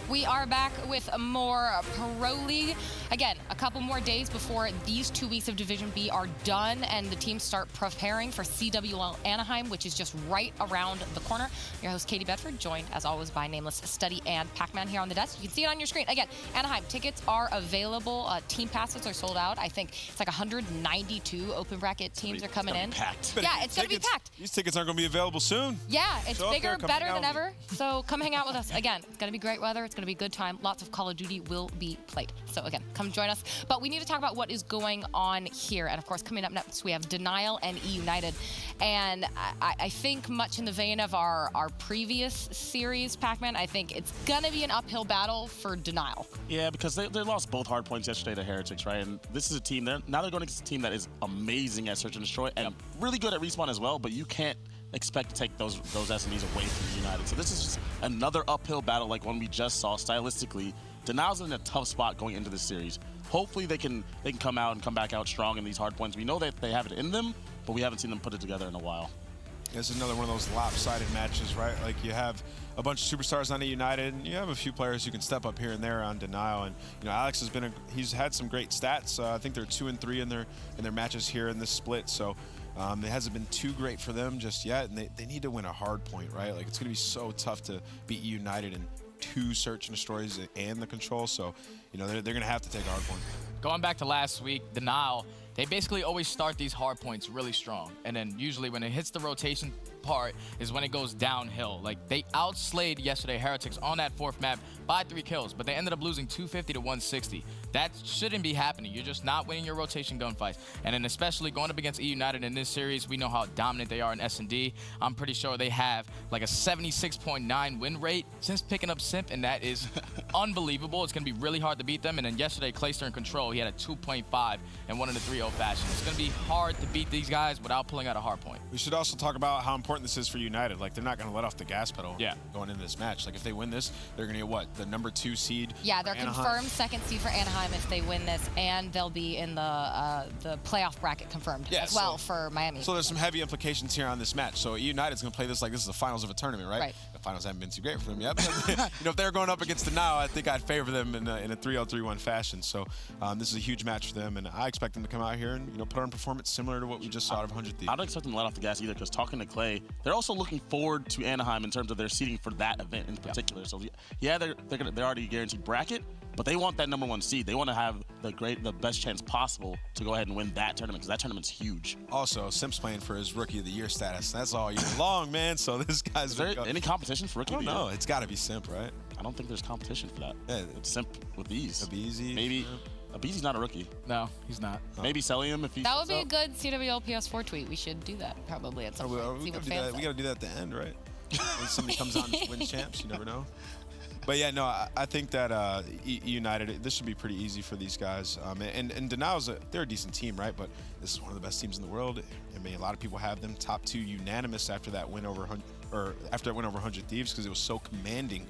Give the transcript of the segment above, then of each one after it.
We are back with more Pro League. Again, a couple more days before these 2 weeks of Division B are done and the teams start preparing for CWL Anaheim, which is just right around the corner. Your host, Katie Bedford, joined as always by Nameless Study and Pac-Man here on the desk. You can see it on your screen. Again, Anaheim tickets are available. Team passes are sold out. I think it's like 192 open bracket teams are coming in. Packed. Yeah, it's going to be packed. These tickets aren't going to be available soon. Yeah, it's Show bigger, up there, better come than hang out ever. So come hang out with us. Again, it's going to be great weather. It's going to be a good time. Lots of Call of Duty will be played. So again, come join us. But we need to talk about what is going on here. And of course, coming up next, we have Denial and eUnited. And I think much in the vein of our previous series, Pac-Man, I think it's going to be an uphill battle for Denial. Yeah, because they lost both hard points yesterday to Heretics, right? And this is a team, now they're going against a team that is amazing at search and destroy and really good at respawn as well, but you can't expect to take those SMEs away from United. So this is just another uphill battle like one we just saw stylistically. Denial's in a tough spot going into this series. Hopefully they can come out and come back out strong in these hard points. We know that they have it in them, but we haven't seen them put it together in a while. It's another one of those lopsided matches, right? Like you have a bunch of superstars on eUnited, and you have a few players who can step up here and there on Denial. And Alex has he's had some great stats. I think they're 2-3 in their matches here in this split. So it hasn't been too great for them just yet, and they need to win a hard point, right? Like it's going to be so tough to beat eUnited in 2 search and destroys and the control. So they're going to have to take a hard point. Going back to last week, Denial, they basically always start these hard points really strong. And then usually when it hits the rotation part is when it goes downhill. Like they outslayed yesterday Heretics on that 4th map by 3 kills, but they ended up losing 250 to 160. That shouldn't be happening. You're just not winning your rotation gunfights. And then especially going up against eUnited in this series, we know how dominant they are in S&D. I'm pretty sure they have like a 76.9 win rate since picking up Simp, and that is unbelievable. It's going to be really hard to beat them. And then yesterday, Clayster in control, he had a 2.5 and won in a 3-0 fashion. It's going to be hard to beat these guys without pulling out a hard point. We should also talk about how important this is for United. Like, they're not going to let off the gas pedal going into this match. Like, if they win this, they're going to get, what, the number 2 seed? Yeah, they're confirmed 2nd seed for Anaheim if they win this, and they'll be in the playoff bracket confirmed as well for Miami. So there's some heavy implications here on this match. So United's going to play this like this is the finals of a tournament, right? The finals haven't been too great for them yet. But, if they're going up against Denial, I think I'd favor them in a 3-0-3-1 fashion. So this is a huge match for them, and I expect them to come out here and put on a performance similar to what we just saw out of 100 Thieves. I don't expect them to let off the gas either, because talking to Clay, they're also looking forward to Anaheim in terms of their seeding for that event in particular. So yeah, they're already guaranteed bracket, but they want that number 1 seed. They want to have the best chance possible to go ahead and win that tournament, because that tournament's huge. Also, Simp's playing for his Rookie of the Year status. That's all year long, man. So this guy's... Is there any competition for Rookie of the Year? No, it's got to be Simp, right? I don't think there's competition for that. Yeah, it's Simp with ease. Abizi. Maybe. Abizi's not a rookie. No, he's not. Maybe Celium if he's... That would be a good CWL PS4 tweet. We should do that probably at some point. We got to do that at the end, right? When somebody comes on and wins champs, you never know. But yeah, no, I think that United, this should be pretty easy for these guys. And Denial's they're a decent team, right? But this is one of the best teams in the world. I mean, a lot of people have them top 2 unanimous after that win over 100 Thieves, because it was so commanding.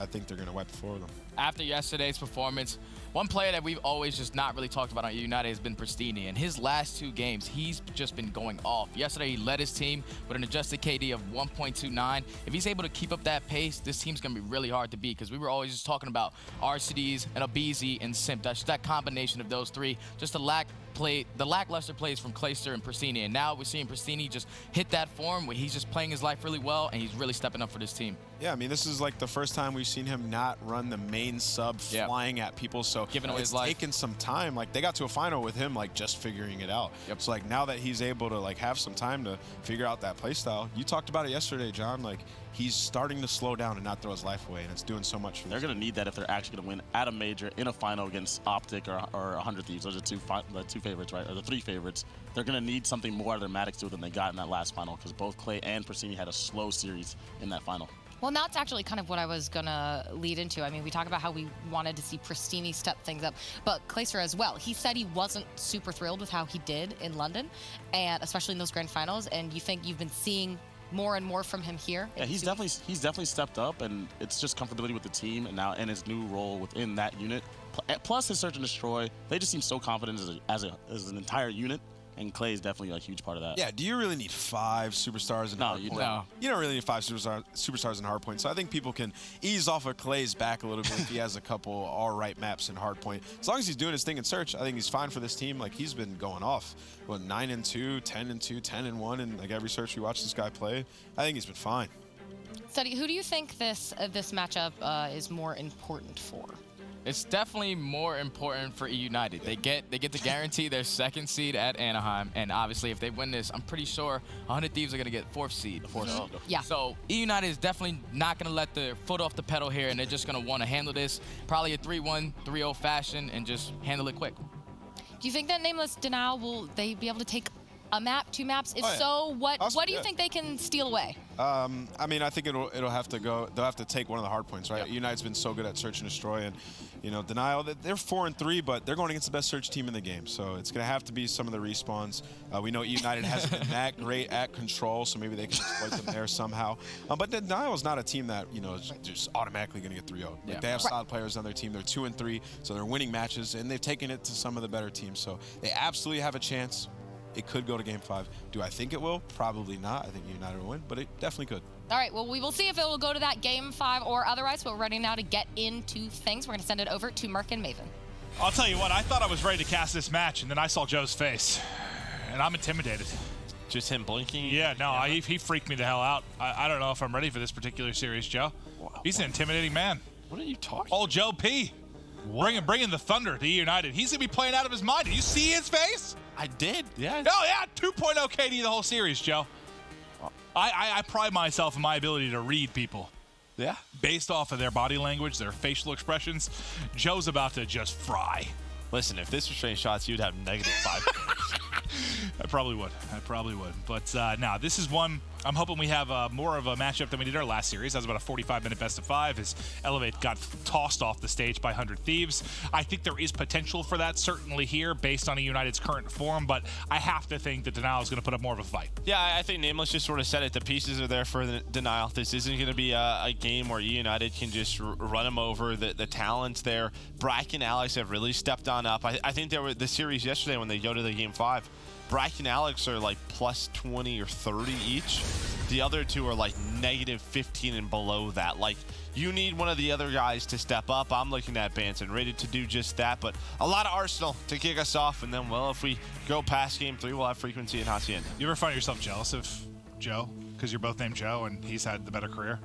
I think they're going to wipe the floor with them. After yesterday's performance, one player that we've always just not really talked about on United has been Pristini. In his last 2 games, he's just been going off. Yesterday, he led his team with an adjusted KD of 1.29. If he's able to keep up that pace, this team's going to be really hard to beat, because we were always just talking about RCDs and Abizi and Simp. That's that combination of those 3, just the lackluster plays from Clayster and Pristini. And now we're seeing Pristini just hit that form where he's just playing his life really well, and he's really stepping up for this team. Yeah, I mean, this is like the first time we've seen him not run the main sub flying at people. So giving away his life. Taken some time. Like, they got to a final with him, like, just figuring it out. So, like, now that he's able to, like, have some time to figure out that play style, you talked about it yesterday, John. Like, he's starting to slow down and not throw his life away, and it's doing so much for them. They're going to need that if they're actually going to win at a major in a final against Optic or 100 Thieves. Those are the 2 favorites, right? Or the 3 favorites. They're going to need something more out of their Maddox than they got in that last final, because both Clay and Pristini had a slow series in that final. Well, and that's actually kind of what I was going to lead into. I mean, we talk about how we wanted to see Pristini step things up, but Clayster as well. He said he wasn't super thrilled with how he did in London, and especially in those grand finals, and you think you've been seeing more and more from him here? Yeah, he's definitely stepped up, and it's just comfortability with the team and his new role within that unit. Plus his search and destroy, they just seem so confident as an entire unit And Clay is definitely a huge part of that. Yeah, do you really need 5 superstars in hardpoint? No. You don't really need 5 superstars in hardpoint. So I think people can ease off of Clay's back a little bit if he has a couple all-right maps in hardpoint. As long as he's doing his thing in search, I think he's fine for this team. Like, he's been going off. What, 9-2, 10-2, 10-1, and like every search we watch this guy play, I think he's been fine. Study, who do you think this matchup is more important for? It's definitely more important for eUnited. They get to guarantee their 2nd seed at Anaheim, and obviously if they win this, I'm pretty sure 100 Thieves are going to get 4th seed. Yeah. So eUnited is definitely not going to let their foot off the pedal here, and they're just going to want to handle this probably a 3-1, 3-0 fashion and just handle it quick. Do you think that Nameless Denial, will they be able to take a map, 2 maps? If so, what do you think they can steal away? I mean, I think it'll have to go. They'll have to take one of the hard points, right? Yep. United's been so good at search and destroy, and Denial. They're 4-3, but they're going against the best search team in the game. So it's gonna have to be some of the respawns. We know United hasn't been that great at control, so maybe they can exploit them there somehow. But Denial is not a team that is just automatically gonna get 3-0. Like, they have solid players on their team. They're 2-3, so they're winning matches, and they've taken it to some of the better teams. So they absolutely have a chance. It could go to Game 5. Do I think it will? Probably not. I think United will win, but it definitely could. All right, well, we will see if it will go to that Game 5 or otherwise. We're ready now to get into things. We're going to send it over to Merc and Maven. I'll tell you what, I thought I was ready to cast this match, and then I saw Joe's face, and I'm intimidated. Just him blinking? Yeah, no, he freaked me the hell out. I don't know if I'm ready for this particular series, Joe. He's an intimidating man. What are you talking Old Joe P. Bringing the thunder to eUnited. He's going to be playing out of his mind. Did you see his face? I did, yeah. Oh, yeah, 2.0 KD the whole series, Joe. I pride myself in my ability to read people. Yeah. Based off of their body language, their facial expressions. Joe's about to just fry. Listen, if this was straight shots, you'd have -5. I probably would. But now, this is one I'm hoping we have more of a matchup than we did our last series. That was about a 45-minute best-of-5 as Elevate got tossed off the stage by 100 Thieves. I think there is potential for that, certainly here, based on eUnited's current form, but I have to think that Denial is going to put up more of a fight. Yeah, I think Nameless just sort of said it. The pieces are there for the Denial. This isn't going to be a game where eUnited can just run them over. The talent's there. Brack and Alex have really stepped on up. I think there were the series yesterday when they go to the Game 5. Brack and Alex are like plus 20 or 30 each. The other two are like -15 and below that. Like, you need one of the other guys to step up. I'm looking at Banson, ready to do just that. But a lot of arsenal to kick us off. And then, well, if we go past Game 3, we'll have Frequency and Hacienda. You ever find yourself jealous of Joe? Because you're both named Joe and he's had the better career?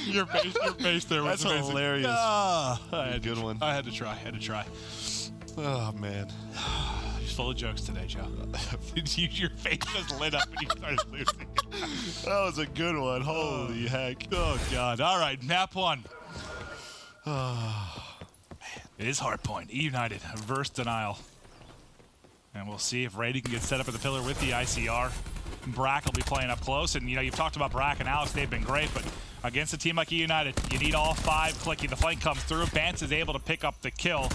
your face there was That's amazing. hilarious. Good one. I had to try. Oh, man. He's full of jokes today, Joe. Your face just lit up and you started losing. That was a good one. Holy heck. Oh, God. All right, map 1. It is hardpoint. eUnited versus Denial. And we'll see if Rady can get set up at the pillar with the ICR. Brack will be playing up close. And, you've talked about Brack and Alex. They've been great, but against a team like eUnited, you need all 5 clicking. The flank comes through. Bance is able to pick up the kill.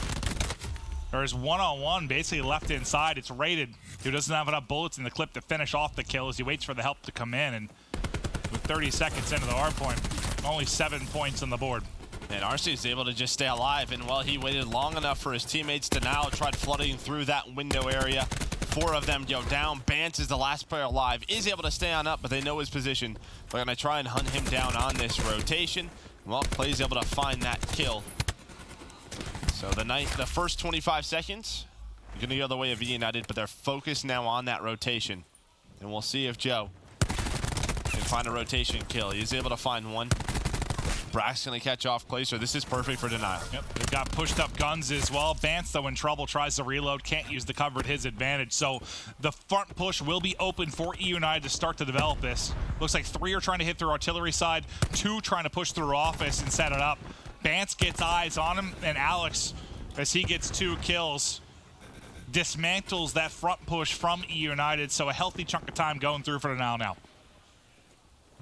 There's one-on-one basically left inside. It's Rated, who doesn't have enough bullets in the clip to finish off the kill as he waits for the help to come in. And with 30 seconds into the hardpoint, only 7 points on the board. And RC is able to just stay alive, and while he waited long enough for his teammates to now tried flooding through that window area. 4 of them go down. Bance is the last player alive, is able to stay on up, but they know his position. They're gonna try and hunt him down on this rotation. Well, Clay's able to find that kill. So the first 25 seconds are gonna go the way of eUnited, but they're focused now on that rotation. And we'll see if Joe can find a rotation kill. He's able to find one. Brack's gonna catch off Clay, so this is perfect for Denial. Yep, they've got pushed up guns as well. Bance, though, in trouble, tries to reload, can't use the cover at his advantage. So the front push will be open for eUnited to start to develop this. Looks like 3 are trying to hit through artillery side, 2 trying to push through office and set it up. Bance gets eyes on him, and Alex, as he gets 2 kills, dismantles that front push from eUnited. So a healthy chunk of time going through for Denial now.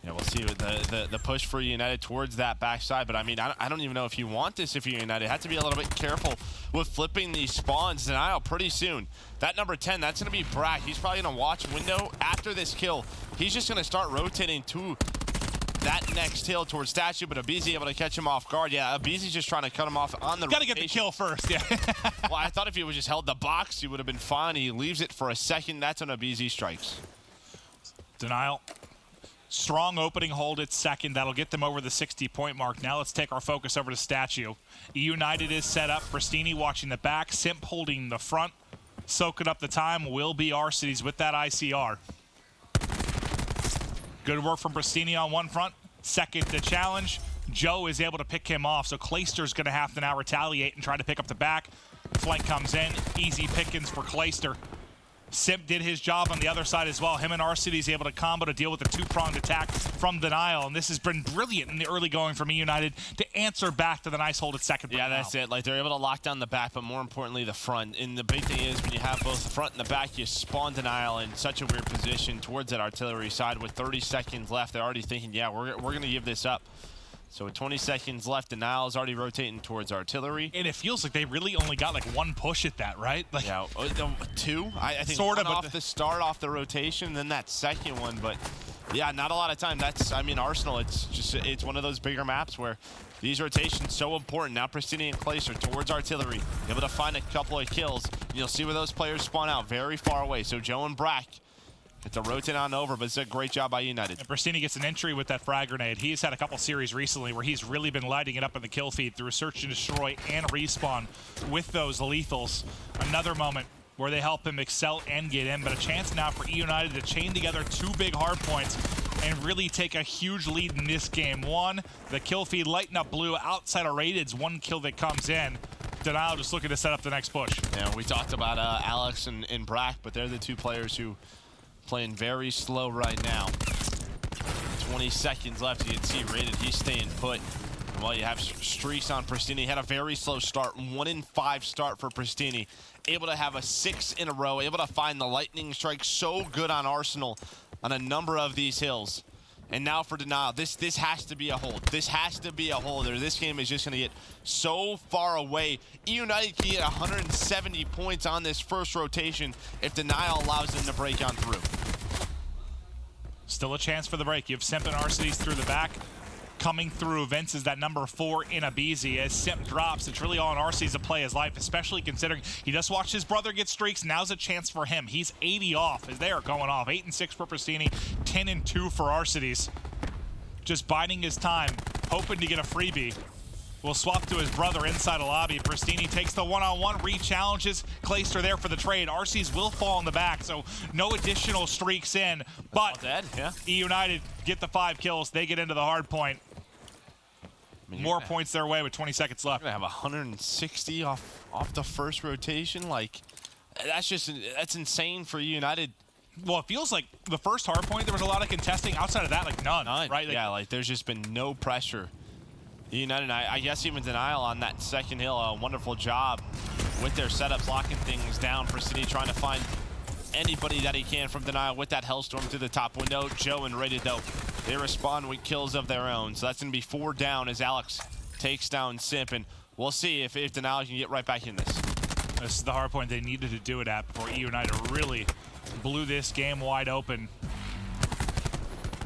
Yeah, we'll see the push for United towards that backside, but I mean, I don't even know if you want this if you're United. Have to be a little bit careful with flipping these spawns. Denial pretty soon. That number 10, that's going to be Brack. He's probably going to watch window after this kill. He's just going to start rotating to that next hill towards Statue, but Abizi able to catch him off guard. Yeah, Abizi's just trying to cut him off on the Got to get the kill first, yeah. Well, I thought if he would just held the box, he would have been fine. He leaves it for a second. That's when Abizi strikes. Denial. Strong opening hold at second. That'll get them over the 60-point mark. Now let's take our focus over to Statue. eUnited is set up. Pristini watching the back. Simp holding the front. Soaking up the time will be Arcides with that ICR. Good work from Pristini on one front. Second to challenge. Joe is able to pick him off, so Clayster's going to have to now retaliate and try to pick up the back. Flank comes in. Easy pickings for Clayster. Simp did his job on the other side as well. Him and Arcides able to combo to deal with the two-pronged attack from Denial, and this has been brilliant in the early going from eUnited to answer back to the nice hold at second. Yeah, that's it. Like, they're able to lock down the back, but more importantly, the front. And the big thing is when you have both the front and the back, you spawn Denial in such a weird position towards that artillery side. With 30 seconds left, they're already thinking, yeah, we're going to give this up. So with 20 seconds left, Denial is already rotating towards artillery. And it feels like they really only got like one push at that, right? Like, yeah, two? I think sort of off the start, off the rotation, then that second one. But yeah, not a lot of time. That's, I mean, Arsenal, it's one of those bigger maps where these rotations so important. Now Pristini and Clayster towards artillery, able to find a couple of kills. You'll see where those players spawn out very far away. So Joe and Brack get to rotate on over, but it's a great job by United. And Pristini gets an entry with that frag grenade. He's had a couple series recently where he's really been lighting it up in the kill feed through search and destroy and respawn with those lethals. Another moment where they help him excel and get in, but a chance now for eUnited to chain together two big hard points and really take a huge lead in this game. One, the kill feed lighting up blue outside of Rated's one kill that comes in. Denial just looking to set up the next push. Yeah, we talked about Alex and Brack, but they're the two players who playing very slow right now. 20 seconds left. You can see Rated, he's staying put. And while you have streaks on Pristini, had a very slow start. 1 in 5 start for Pristini. Able to have a 6 in a row. Able to find the lightning strike. So good on Arsenal on a number of these hills. And now for Denial, this has to be a hold. This has to be a hold, or this game is just going to get so far away. eUnited can get 170 points on this first rotation if Denial allows them to break on through. Still a chance for the break. You have Simp and Arcides through the back. Coming through, Vince is that number 4 in Abizi. As Simp drops, it's really all on Arcides to play his life, especially considering he just watched his brother get streaks. Now's a chance for him. He's 80 off as they are going off. 8 and 6 for Pristini, 10 and 2 for Arcides. Just biding his time, hoping to get a freebie. Will swap to his brother inside a lobby. Pristini takes the one-on-one, re-challenges. Clayster there for the trade. Arcides will fall in the back, so no additional streaks in. But dead, yeah. eUnited get the 5 kills. They get into the hard point. I mean, more points their way with 20 seconds left. You're gonna have 160 off the first rotation. Like, that's insane for United. Well, it feels like the first hard point there was a lot of contesting. Outside of that, like none. Right? Like, yeah, like there's just been no pressure. United, I guess even Denial on that second hill, a wonderful job with their setups, locking things down. Pristini trying to find anybody that he can from Denial with that Hellstorm to the top window. Joe and Rated, though, they respond with kills of their own. So that's going to be 4 down as Alex takes down Simp. And we'll see if Denial can get right back in this. This is the hard point they needed to do it at before eUnited really blew this game wide open.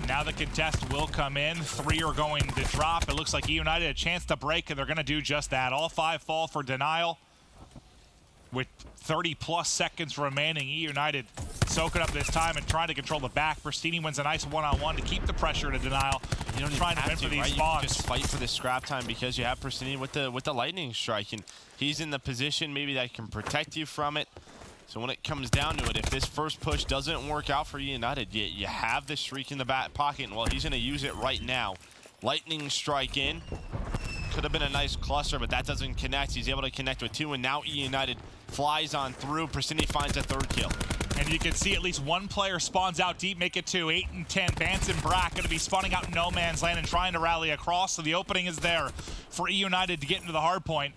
Now the contest will come in. 3 are going to drop. It looks like eUnited a chance to break, and they're going to do just that. All 5 fall for Denial. With 30-plus seconds remaining, eUnited soaking up this time and trying to control the back. Pristini wins a nice one-on-one to keep the pressure to Denial. You don't trying to win for these spawns. You just fight for the scrap time because you have Pristini with the lightning strike, and he's in the position maybe that can protect you from it. So when it comes down to it, if this first push doesn't work out for United, you have the streak in the back pocket, and well, he's going to use it right now. Lightning strike in. Could have been a nice cluster, but that doesn't connect. He's able to connect with 2, and now United flies on through. Pristini finds a 3rd kill. And you can see at least one player spawns out deep, make it 2, 8 and 10. Vance and Brack going to be spawning out in no man's land and trying to rally across, so the opening is there for eUnited to get into the hard point.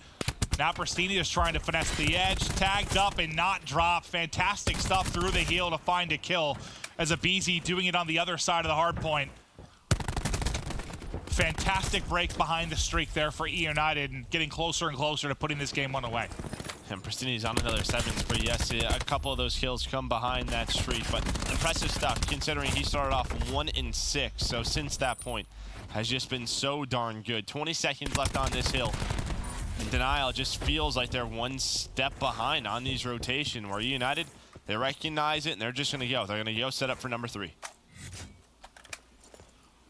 Now Pristini is trying to finesse the edge, tagged up and not dropped. Fantastic stuff through the heel to find a kill as Abizi doing it on the other side of the hard point. Fantastic break behind the streak there for eUnited and getting closer and closer to putting this game 1 away. And Pristini's on another 7 spree. Yes, a couple of those kills come behind that streak, but impressive stuff considering he started off 1-6. So since that point, has just been so darn good. 20 seconds left on this hill. And Denial just feels like they're one step behind on these rotation, where eUnited, they recognize it and they're just going to go. They're going to go set up for number 3.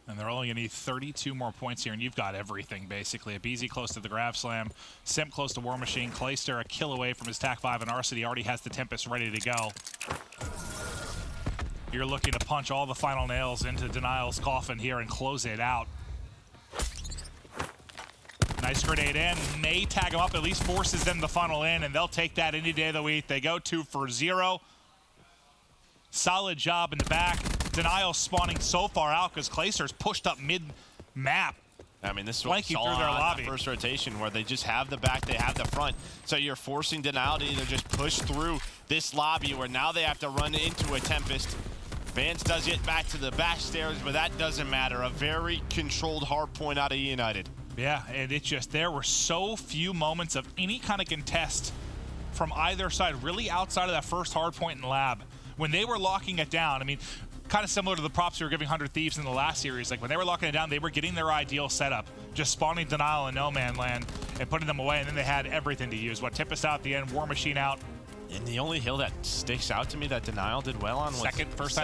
And they're only going to need 32 more points here, and you've got everything, basically. Abizi close to the Grab Slam, Simp close to War Machine, Clayster a kill away from his TAC 5, and Arsity already has the Tempest ready to go. You're looking to punch all the final nails into Denial's coffin here and close it out. Nice grenade in, may tag him up, at least forces them to funnel in, and they'll take that any day of the week. They go 2 for 0. Solid job in the back. Denial spawning so far out because Clayster's pushed up mid-map. I mean, this is what we saw through their on lobby. the first rotation, where they just have the back, they have the front. So you're forcing Denial to either just push through this lobby, where now they have to run into a Tempest. Vance does get back to the back stairs, but that doesn't matter. A very controlled hard point out of eUnited. Yeah, and it just, there were so few moments of any kind of contest from either side, really outside of that first hard point in lab. When they were locking it down, I mean, kind of similar to the props we were giving 100 Thieves in the last series. Like, when they were locking it down, they were getting their ideal setup, just spawning Denial in no man land and putting them away, and then they had everything to use. What, Tempest out at the end, War Machine out. And the only hill that sticks out to me that Denial did well on was first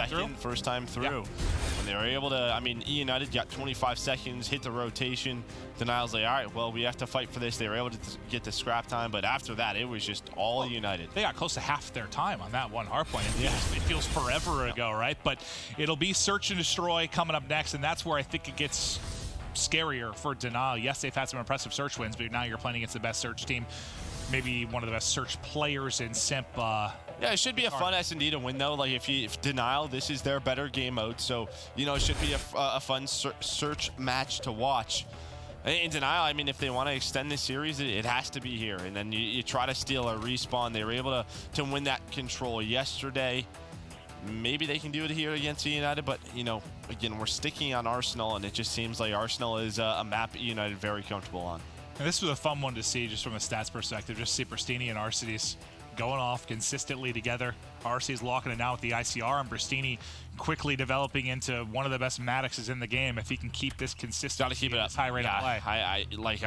time through. Yeah. When they were able to, I mean, eUnited got 25 seconds, hit the rotation. Denial's like, all right, well, we have to fight for this. They were able to get the scrap time, but after that, it was just all eUnited. They got close to half their time on that one hardpoint. Yeah. It feels forever ago, right? But it'll be Search and Destroy coming up next, and that's where I think it gets scarier for Denial. Yes, they've had some impressive Search wins, but now you're playing against the best Search team. Maybe one of the best Search players in Simp. Yeah, it should be a fun S&D to win, though. Like, if Denial, this is their better game mode, so, you know, it should be a fun Search match to watch. In Denial, I mean, if they want to extend this series, it has to be here. And then you try to steal a respawn. They were able to win that control yesterday. Maybe they can do it here against eUnited, but, you know, again, we're sticking on Arsenal, and it just seems like Arsenal is a map eUnited very comfortable on. And this was a fun one to see just from a stats perspective. Just see Pristini and Arcides going off consistently together. Arcides locking it now with the ICR, and Pristini quickly developing into one of the best Maddoxes in the game if he can keep this consistent. Got to keep it up. High rate of play.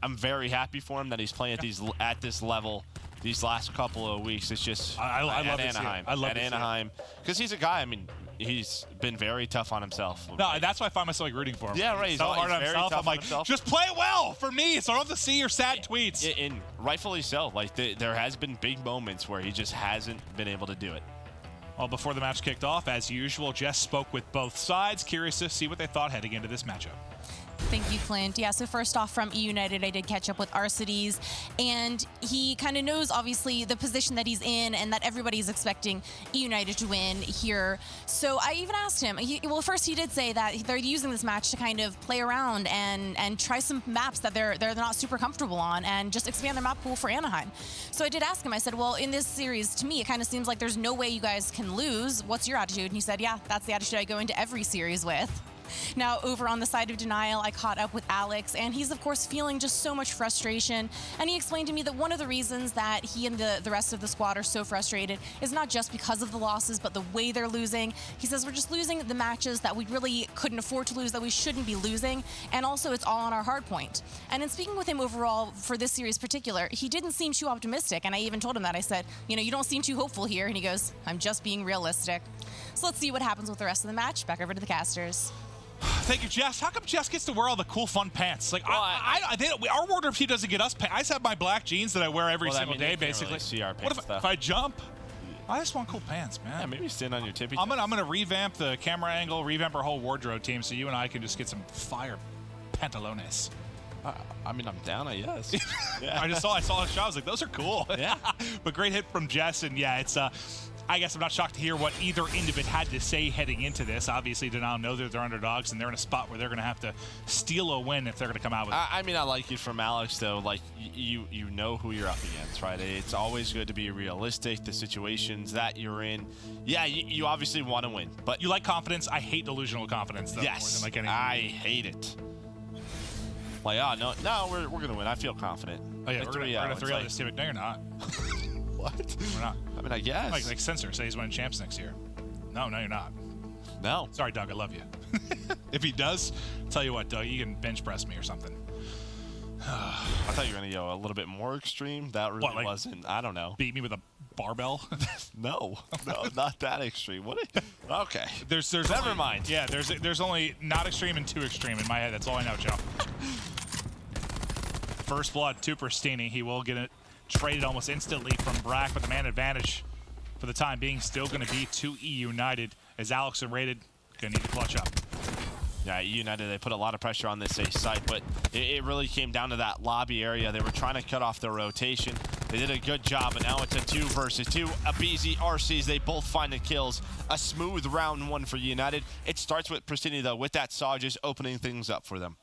I'm very happy for him that he's playing at this level these last couple of weeks. It's just I love Anaheim. I love at Anaheim, because he's a guy. I mean, he's been very tough on himself. No, that's why I find myself like rooting for him. Yeah, right. He's so hard on himself. I'm like, just play well for me, so I don't have to see your sad tweets. And rightfully so. Like, there has been big moments where he just hasn't been able to do it. Well, before the match kicked off, as usual, Jess spoke with both sides. Curious to see what they thought heading into this matchup. Thank you, Clint. Yeah, so first off, from eUnited, I did catch up with Arcides, and he kind of knows, obviously, the position that he's in and that everybody's expecting eUnited to win here. So I even asked him, well, first he did say that they're using this match to kind of play around and try some maps that they're not super comfortable on and just expand their map pool for Anaheim. So I did ask him, I said, well, in this series, to me, it kind of seems like there's no way you guys can lose. What's your attitude? And he said, yeah, that's the attitude I go into every series with. Now, over on the side of Denial, I caught up with Alex, and he's, of course, feeling just so much frustration. And he explained to me that one of the reasons that he and the rest of the squad are so frustrated is not just because of the losses, but the way they're losing. He says we're just losing the matches that we really couldn't afford to lose, that we shouldn't be losing, and also it's all on our hard point. And in speaking with him overall for this series in particular, he didn't seem too optimistic, and I even told him that. I said, you know, you don't seem too hopeful here, and he goes, I'm just being realistic. So let's see what happens with the rest of the match. Back over to the casters. Thank you, Jess. How come Jess gets to wear all the cool, fun pants? Like, well, our wardrobe team doesn't get us pants. I just have my black jeans that I wear every single day, basically. Really see our what if I jump? I just want cool pants, man. Yeah, maybe stand on your tippy. I'm gonna revamp the camera angle, revamp our whole wardrobe team, so you and I can just get some fire pantalones. I mean, I'm down, I guess. Yeah. I saw a shot. I was like, those are cool. Yeah. But great hit from Jess, and yeah, it's I guess I'm not shocked to hear what either end of it had to say heading into this. Obviously, Denial know they're underdogs, and they're in a spot where they're going to have to steal a win if they're going to come out with it. I mean, I like it from Alex, though. Like, you know who you're up against, right? It's always good to be realistic, the situations that you're in. Yeah, you obviously want to win, but... You like confidence. I hate delusional confidence, though, yes, more than like anything. I hate it. Like, oh, no, we're going to win. I feel confident. Oh, yeah, Victory, we're yeah, going to 3-0 like- this team. No, you're not. What? We're not. I mean, I guess. Like Censor say he's winning champs next year. No, you're not. No. Sorry, Doug, I love you. If he does, tell you what, Doug, you can bench press me or something. I thought you were going to go a little bit more extreme. That really What, like- wasn't. I don't know. Beat me with a barbell. No, not that extreme. What? Okay. There's Never only, mind. Yeah, there's only not extreme and too extreme in my head. That's all I know, Joe. First blood to Pristini. He will get it traded almost instantly from Brack, but the man advantage for the time being still going to be to eUnited as Alex and Rated going to need to clutch up. Yeah, eUnited, they put a lot of pressure on this A site, but it really came down to that lobby area. They were trying to cut off their rotation. They did a good job, and now it's a 2 versus 2. Abizi, RCs, they both find the kills. A smooth round 1 for United. It starts with Pristini, though, with that saw just opening things up for them.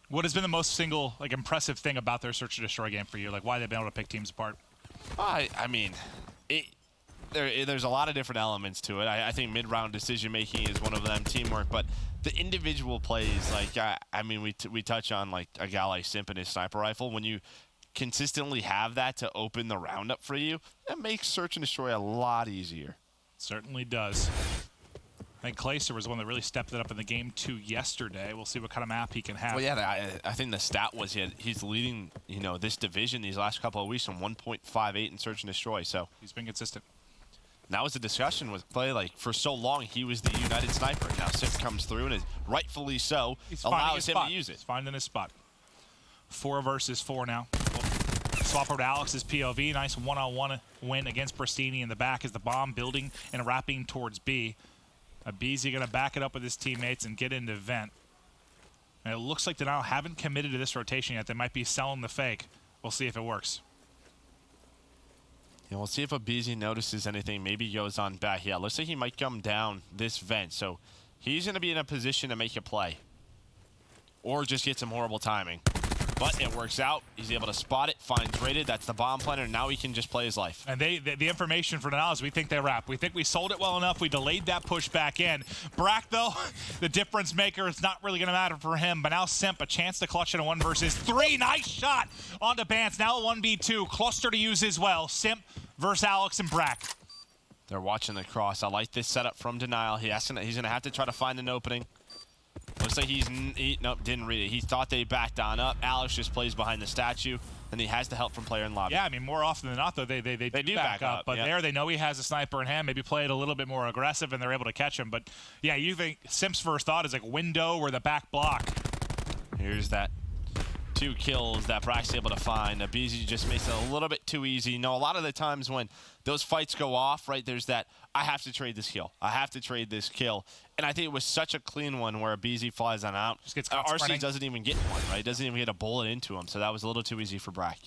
What has been the most impressive thing about their search and destroy game for you? Like, why they've been able to pick teams apart? I mean, there's a lot of different elements to it. I think mid-round decision-making is one of them, teamwork, but the individual plays, like, I mean, we touch on, like, a guy like Simp and his sniper rifle. When you consistently have that to open the round up for you, that makes search and destroy a lot easier. Certainly does. I think Clayster was the one that really stepped it up in the game 2 yesterday. We'll see what kind of map he can have. Well, yeah, I think the stat was he's leading, this division these last couple of weeks on 1.58 in search and destroy. So he's been consistent. And that was the discussion with Clay. Like, for so long, he was the United sniper. Now Sip comes through, and rightfully so, allows him to use it. He's finding his spot. 4 versus 4 now. Swap over to Alex's POV. Nice one-on-one win against Pristini in the back as the bomb building and wrapping towards B. Abizi going to back it up with his teammates and get into vent. And it looks like they now haven't committed to this rotation yet. They might be selling the fake. We'll see if it works. Yeah, we'll see if Abizi notices anything. Maybe he goes on back. Yeah, looks like he might come down this vent. So he's going to be in a position to make a play. Or just get some horrible timing. But it works out. He's able to spot it, finds Rated. That's the bomb planner. Now he can just play his life. And the information for now is we think they wrap. We think we sold it well enough. We delayed that push back in. Brack, though, the difference maker, it's not really going to matter for him. But now Simp, a chance to clutch in a 1 versus 3. Nice shot onto Bance. Now a 1v2. Cluster to use as well. Simp versus Alex and Brack. They're watching the cross. I like this setup from Denial. He's going to have to try to find an opening. Looks like nope, didn't read it. He thought they backed on up. Alex just plays behind the statue, and he has the help from player in lobby. Yeah, I mean, more often than not, though, they do back up. But there, they know he has a sniper in hand. Maybe play it a little bit more aggressive, and they're able to catch him. But, yeah, you think Simp's first thought is like window or the back block. Here's that 2 kills that Brack's able to find. Abizi just makes it a little bit too easy. A lot of the times when those fights go off, right, there's that, I have to trade this kill. I have to trade this kill. And I think it was such a clean one where Abizi flies on out. RC doesn't even get one, right? Doesn't even get a bullet into him. So that was a little too easy for Brack.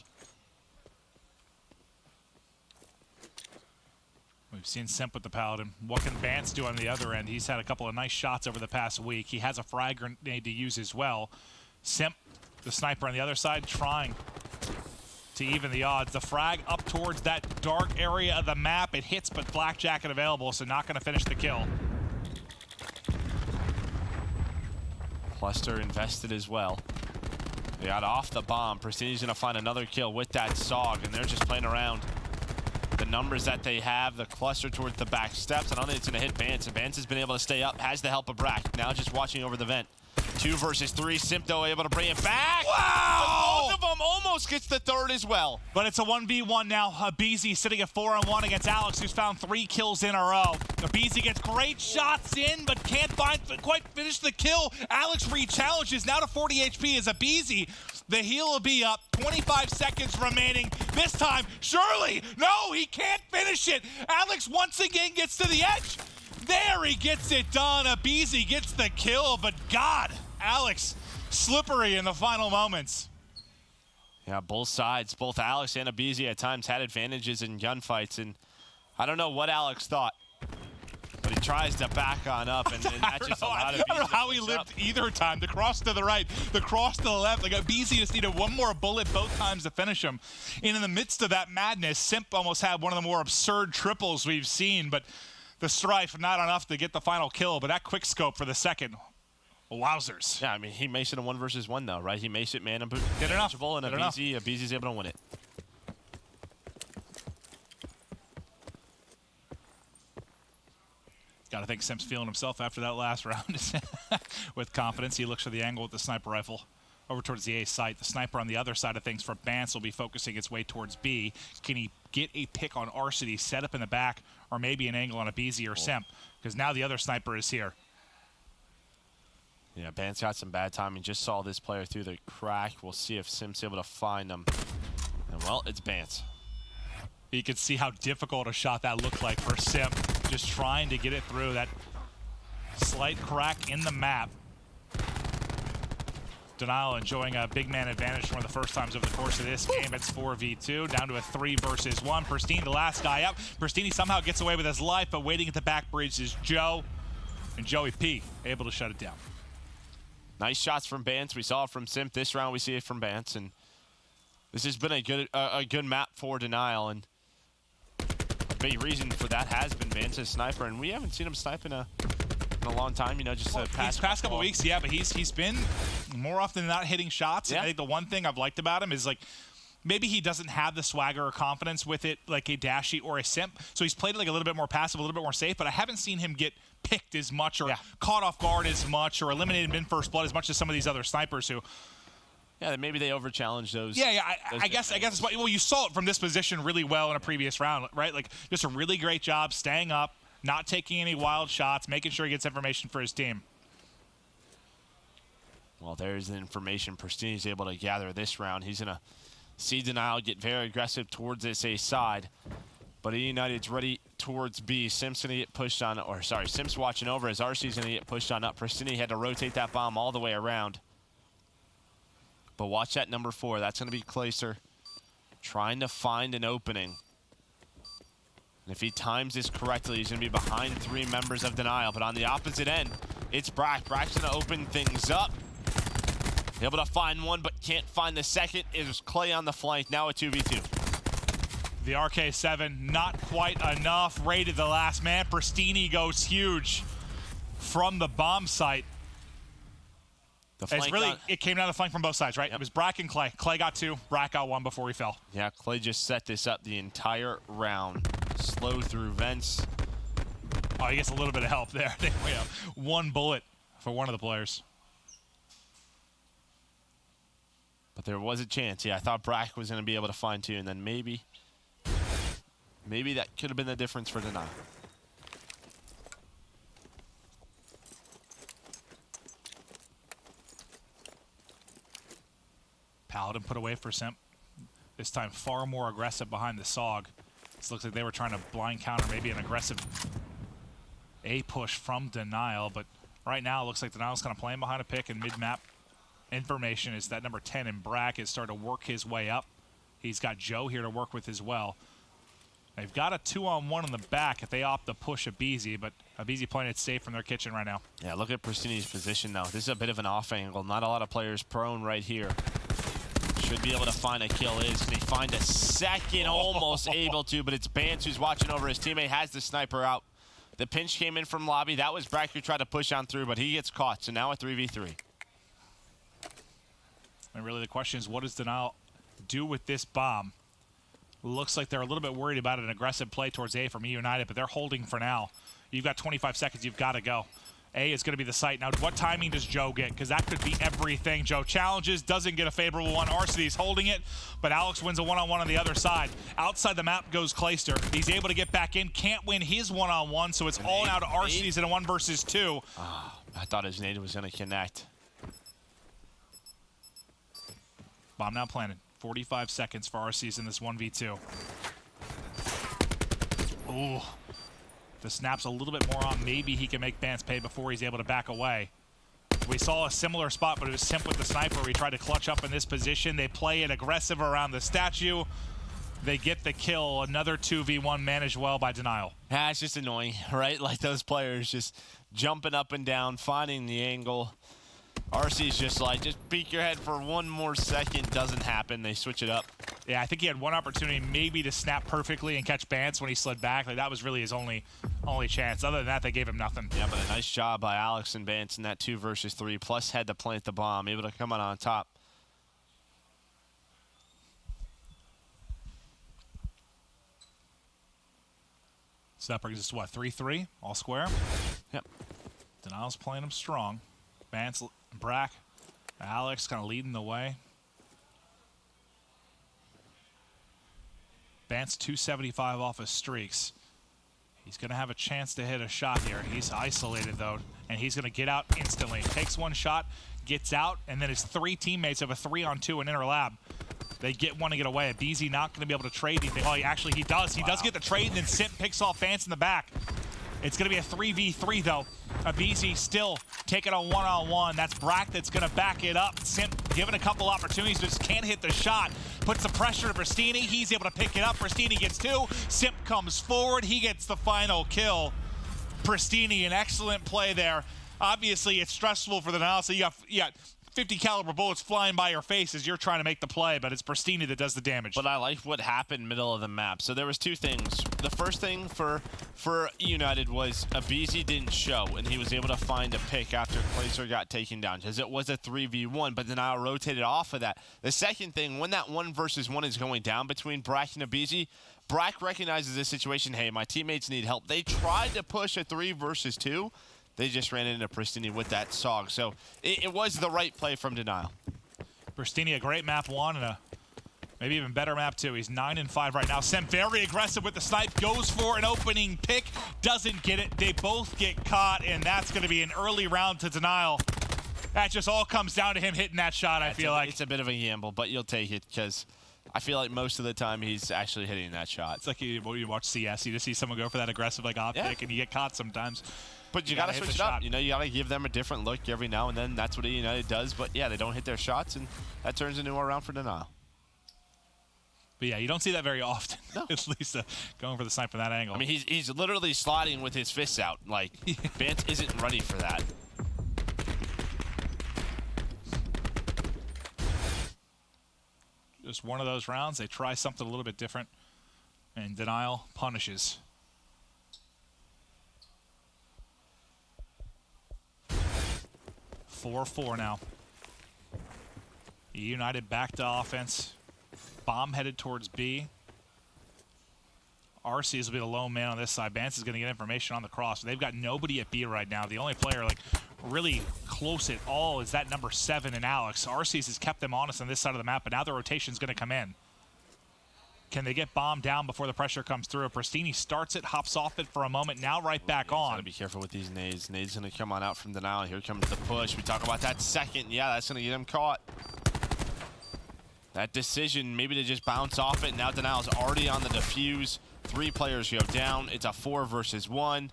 We've seen Simp with the Paladin. What can Bance do on the other end? He's had a couple of nice shots over the past week. He has a frag grenade to use as well. Simp, the sniper on the other side, trying to even the odds. The frag up towards that dark area of the map. It hits, but Black Jacket available, so not going to finish the kill. Cluster invested as well. They got off the bomb. Pristini's going to find another kill with that SOG, and they're just playing around. The numbers that they have, the cluster towards the back steps. I don't think it's going to hit Bance, and Bance has been able to stay up, has the help of Brack. Now just watching over the vent. 2 versus 3. Simpto able to bring it back. Wow! But both of them almost gets the 3rd as well. But it's a 1v1 now. Abizi sitting at 4-on-1 against Alex, who's found 3 kills in a row. Abizi gets great shots in, but can't quite finish the kill. Alex re-challenges now to 40 HP as Abizi. The heal will be up. 25 seconds remaining. This time, surely, no, he can't finish it. Alex once again gets to the edge. There, he gets it done. Abizi gets the kill, but God, Alex, slippery in the final moments. Yeah, both sides, both Alex and Abizi at times had advantages in gunfights, and I don't know what Alex thought, but he tries to back on up, and that just allowed Abizi. I don't know how he lived either time. The cross to the right, the cross to the left. Like Abizi just needed one more bullet both times to finish him. And in the midst of that madness, Simp almost had one of the more absurd triples we've seen, but the strife not enough to get the final kill, but that quick scope for the second. Wowzers. Yeah, I mean, he makes it a 1 versus 1 though, right? He makes it man Did enough. and Abizi's able to win it. Got to think Sim's feeling himself after that last round with confidence. He looks for the angle with the sniper rifle over towards the A site. The sniper on the other side of things for Bance will be focusing its way towards B. Can he get a pick on Arcity, set up in the back, or maybe an angle on Abizi or Simp? Because now the other sniper is here. Yeah, Bance got some bad timing. Just saw this player through the crack. We'll see if Sim's able to find him. And, well, it's Bance. You can see how difficult a shot that looked like for Simp. Just trying to get it through that slight crack in the map. Denial enjoying a big man advantage for one of the first times over the course of this game. It's 4v2, down to a 3 versus 1. Pristini, the last guy up. Pristini somehow gets away with his life, but waiting at the back bridge is Joe. And Joey P able to shut it down. Nice shots from Bance. We saw it from Simp. This round we see it from Bance. And this has been a good map for Denial. And a big reason for that has been Vance's sniper. And we haven't seen him snipe in a long time, you know, just the past couple weeks, yeah, but he's been more often than not hitting shots. Yeah. And I think the one thing I've liked about him is, like, maybe he doesn't have the swagger or confidence with it like a Dashy or a Simp. So he's played it like a little bit more passive, a little bit more safe, but I haven't seen him get picked as much or caught off guard as much or eliminated in first blood as much as some of these other snipers who... Yeah, maybe they over-challenge those. Yeah, I guess it's, well, you saw it from this position really well in a previous round, right? Like, just a really great job staying up, not taking any wild shots, making sure he gets information for his team. Well, there's the information Pristini's able to gather this round. He's going to see Denial get very aggressive towards this A side. But eUnited's ready towards B. Sim's going to get pushed on, or sorry, Sim's watching over as RC's going to get pushed on up. Pristini had to rotate that bomb all the way around. But watch that number 4. That's going to be Claser trying to find an opening. And if he times this correctly, he's going to be behind 3 members of Denial. But on the opposite end, it's Brack. Brack's going to open things up. Able to find one, but can't find the second. It was Clay on the flank. Now a 2v2. The RK7, not quite enough. Raided the last man. Pristini goes huge from the bomb site. It came down the flank from both sides, right? Yep. It was Brack and Clay. Clay got 2, Brack got 1 before he fell. Yeah, Clay just set this up the entire round. Slow through vents. Oh, he gets a little bit of help there. They have 1 bullet for one of the players. But there was a chance. Yeah, I thought Brack was going to be able to find 2, and then maybe that could have been the difference for Denial. Paladin put away for Simp. This time far more aggressive behind the SOG. This looks like they were trying to blind counter maybe an aggressive A push from Denial, but right now it looks like Denial's kind of playing behind a pick, and mid-map information is that number 10 in Brack is starting to work his way up. He's got Joe here to work with as well. They've got a 2-on-1 in the back if they opt to push Abizi, but Abizi playing it safe from their kitchen right now. Yeah, look at Pristini's position now. This is a bit of an off angle. Not a lot of players prone right here. Should be able to find a kill. Can he find a second? Almost able to, but it's Bance who's watching over his teammate, has the sniper out. The pinch came in from lobby. That was Brack who tried to push on through, but he gets caught, so now a 3v3. And really the question is, what does Denial do with this bomb? Looks like they're a little bit worried about an aggressive play towards A from eUnited, but they're holding for now. You've got 25 seconds. You've got to go. A is going to be the site. Now, what timing does Joe get? Because that could be everything. Joe challenges, doesn't get a favorable one. Arcity's holding it, but Alex wins a one-on-one on the other side. Outside the map goes Clayster. He's able to get back in. Can't win his one-on-one, so it's all now to Arcity's in a 1 versus 2. I thought his nade was going to connect. Bomb now planted. 45 seconds for Arcity's in this 1v2. Ooh. The snap's a little bit more on. Maybe he can make Bance pay before he's able to back away. We saw a similar spot, but it was Simp with the sniper. We tried to clutch up in this position. They play it aggressive around the statue. They get the kill. Another 2v1 managed well by Denial. Yeah, it's just annoying, right? Like those players just jumping up and down, finding the angle. RC's just like, just peek your head for one more second. Doesn't happen. They switch it up. Yeah, I think he had one opportunity maybe to snap perfectly and catch Bance when he slid back. Like, that was really his only chance. Other than that, they gave him nothing. Yeah, but a nice job by Alex and Bance in that 2 versus 3, plus had to plant the bomb, able to come out on top. So that brings us to what, 3-3, all square? Yep. Denial's playing him strong. Bance, Brack, Alex kind of leading the way. Bance 275 off his streaks. He's going to have a chance to hit a shot here. He's isolated, though, and he's going to get out instantly. Takes one shot, gets out, and then his 3 teammates have a 3-on-2 in inner lab. They want to get away. BZ not going to be able to trade anything. Oh, he does. He does get the trade, and then Simp picks off Bance in the back. It's going to be a 3v3, though. BZ still taking a 1-on-1. That's Brack that's going to back it up. Simp given a couple opportunities, but just can't hit the shot. Puts the pressure to Pristini. He's able to pick it up. Pristini gets 2. Simp comes forward. He gets the final kill. Pristini, an excellent play there. Obviously, it's stressful for the Nile, so you got 50 caliber bullets flying by your face as you're trying to make the play, but it's Pristini that does the damage. But I like what happened middle of the map. So there was 2 things. The first thing for eUnited was BZ didn't show, and he was able to find a pick after Placer got taken down, because it was a 3v1, but then I rotated off of that. The second thing, when that 1 versus 1 is going down between Brack and BZ, Brack recognizes this situation. Hey, my teammates need help. They tried to push a 3 versus 2. They just ran into Pristini with that SOG. So it was the right play from Denial. Pristini, a great map 1 and a maybe even better map 2. He's 9-5 right now. Sem very aggressive with the snipe. Goes for an opening pick. Doesn't get it. They both get caught, and that's going to be an early round to Denial. That just all comes down to him hitting that shot, I feel like. It's a bit of a gamble, but you'll take it because I feel like most of the time he's actually hitting that shot. It's like you watch CS. You just see someone go for that aggressive op pick, and you get caught sometimes. But you got to switch it up. You know, you got to give them a different look every now and then. That's what eUnited does. But, yeah, they don't hit their shots, and that turns into a round for Denial. But, yeah, you don't see that very often. No. At least going for the snipe from that angle. I mean, he's literally sliding with his fists out. Like, Bance isn't ready for that. Just one of those rounds. They try something a little bit different, and Denial punishes. 4-4 now. eUnited back to offense. Bomb headed towards B. RC's will be the lone man on this side. Bance is going to get information on the cross. They've got nobody at B right now. The only player like really close at all is that number 7 in Alex. RC's has kept them honest on this side of the map, but now the rotation's going to come in. Can they get bombed down before the pressure comes through? Pristini starts it, hops off it for a moment, now right back on. Gotta be careful with these nades. Nades gonna come on out from Denial. Here comes the push. We talk about that second. Yeah, that's gonna get him caught. That decision maybe to just bounce off it. Now Denial's already on the defuse. 3 players go down. It's a 4 versus 1, and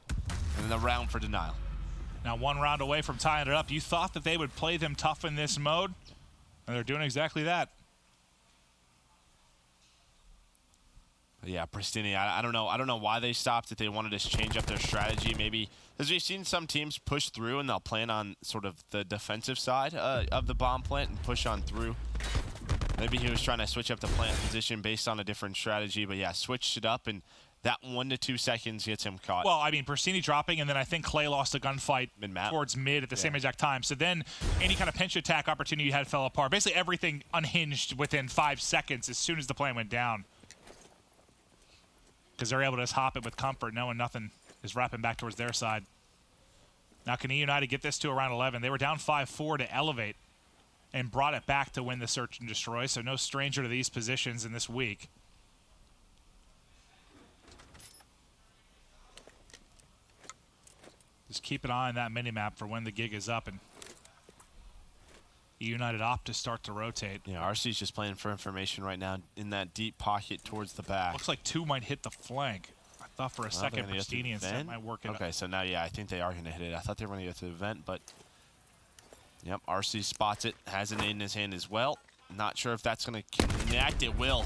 then the round for Denial. Now 1 round away from tying it up. You thought that they would play them tough in this mode, and they're doing exactly that. Yeah, Pristini, I don't know. I don't know why they stopped. If they wanted to change up their strategy, maybe because we've seen some teams push through and they'll plan on sort of the defensive side of the bomb plant and push on through. Maybe he was trying to switch up the plant position based on a different strategy, but yeah, switched it up, and that 1 to 2 seconds gets him caught. Well, I mean, Pristini dropping, and then I think Clay lost a gunfight towards mid at the same exact time. So then any kind of pinch attack opportunity you had fell apart. Basically everything unhinged within 5 seconds as soon as the plan went down. Because they're able to just hop it with comfort, knowing nothing is wrapping back towards their side. Now, can eUnited get this to around 11? They were down 5-4 to elevate and brought it back to win the search and destroy, so no stranger to these positions in this week. Just keep an eye on that minimap for when the gig is up, and eUnited opt to start to rotate. Yeah, RC's just playing for information right now in that deep pocket towards the back. Looks like 2 might hit the flank. I thought for a second Pristini and Seth might work it up. Okay, so now, yeah, I think they are going to hit it. I thought they were going to go to the vent, but yep, RC spots it, has an nade in his hand as well. Not sure if that's going to connect. It will.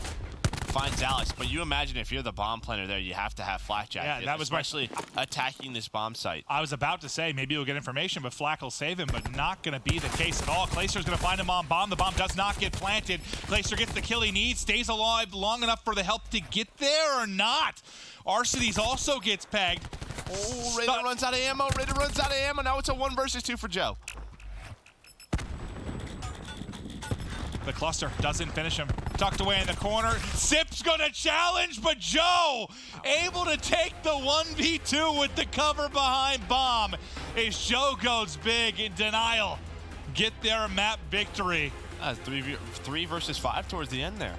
finds Alex, but you imagine if you're the bomb planner there, you have to have Flakjack. Yeah, that was especially attacking this bomb site. I was about to say maybe he'll get information, but Flak will save him, but not going to be the case at all. Glacier's going to find him on bomb. The bomb does not get planted. Glacier gets the kill he needs, stays alive long enough for the help to get there or not. Arcides also gets pegged. Oh, Raider runs out of ammo. Raider runs out of ammo. Now it's a 1 versus 2 for Joe. The cluster doesn't finish him. Tucked away in the corner. Sip's gonna challenge, but Joe able to take the 1v2 with the cover behind bomb. As Joe goes big in denial. Get their map victory. 3 versus 5 towards the end there.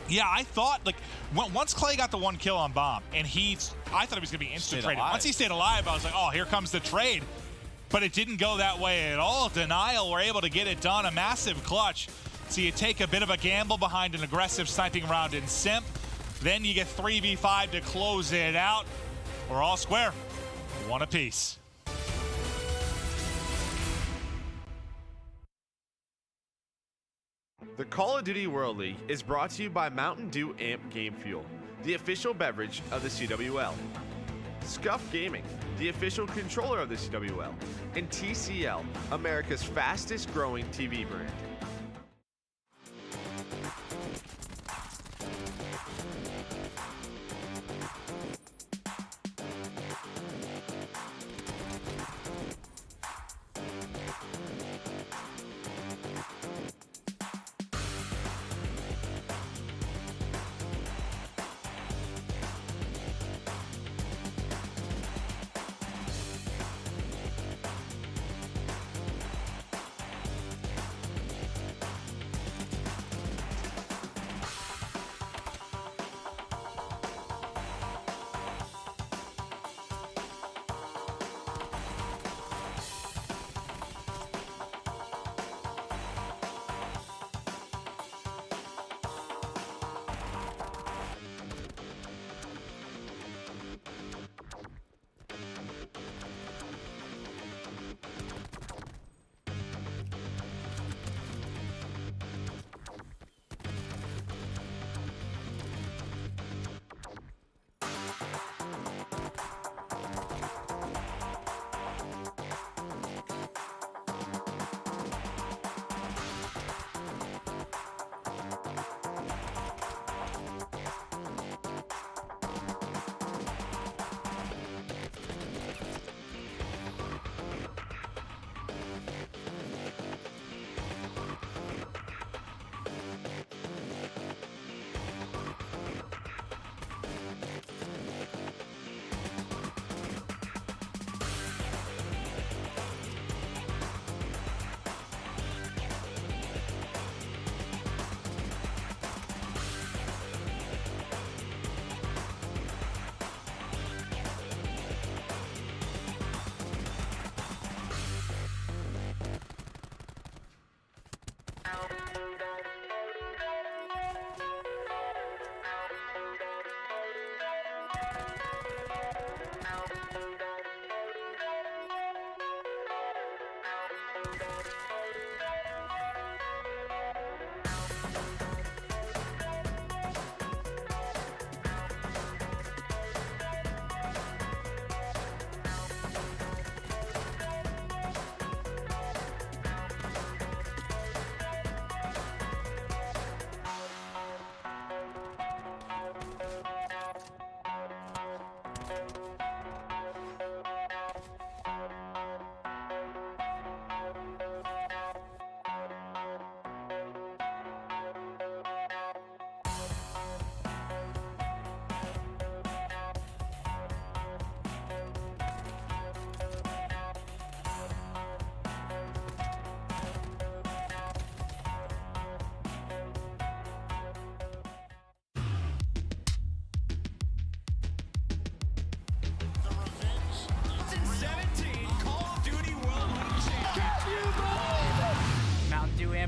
Yeah, I thought, like, once Clay got the 1 kill on bomb, and I thought he was gonna be instant traded. Once he stayed alive, I was like, oh, here comes the trade. But it didn't go that way at all. Denial were able to get it done, a massive clutch. So you take a bit of a gamble behind an aggressive sniping round in Simp. Then you get 3v5 to close it out. We're all square, 1 apiece. The Call of Duty World League is brought to you by Mountain Dew Amp Game Fuel, the official beverage of the CWL. Scuff Gaming, the official controller of the CWL. And TCL, America's fastest growing TV brand.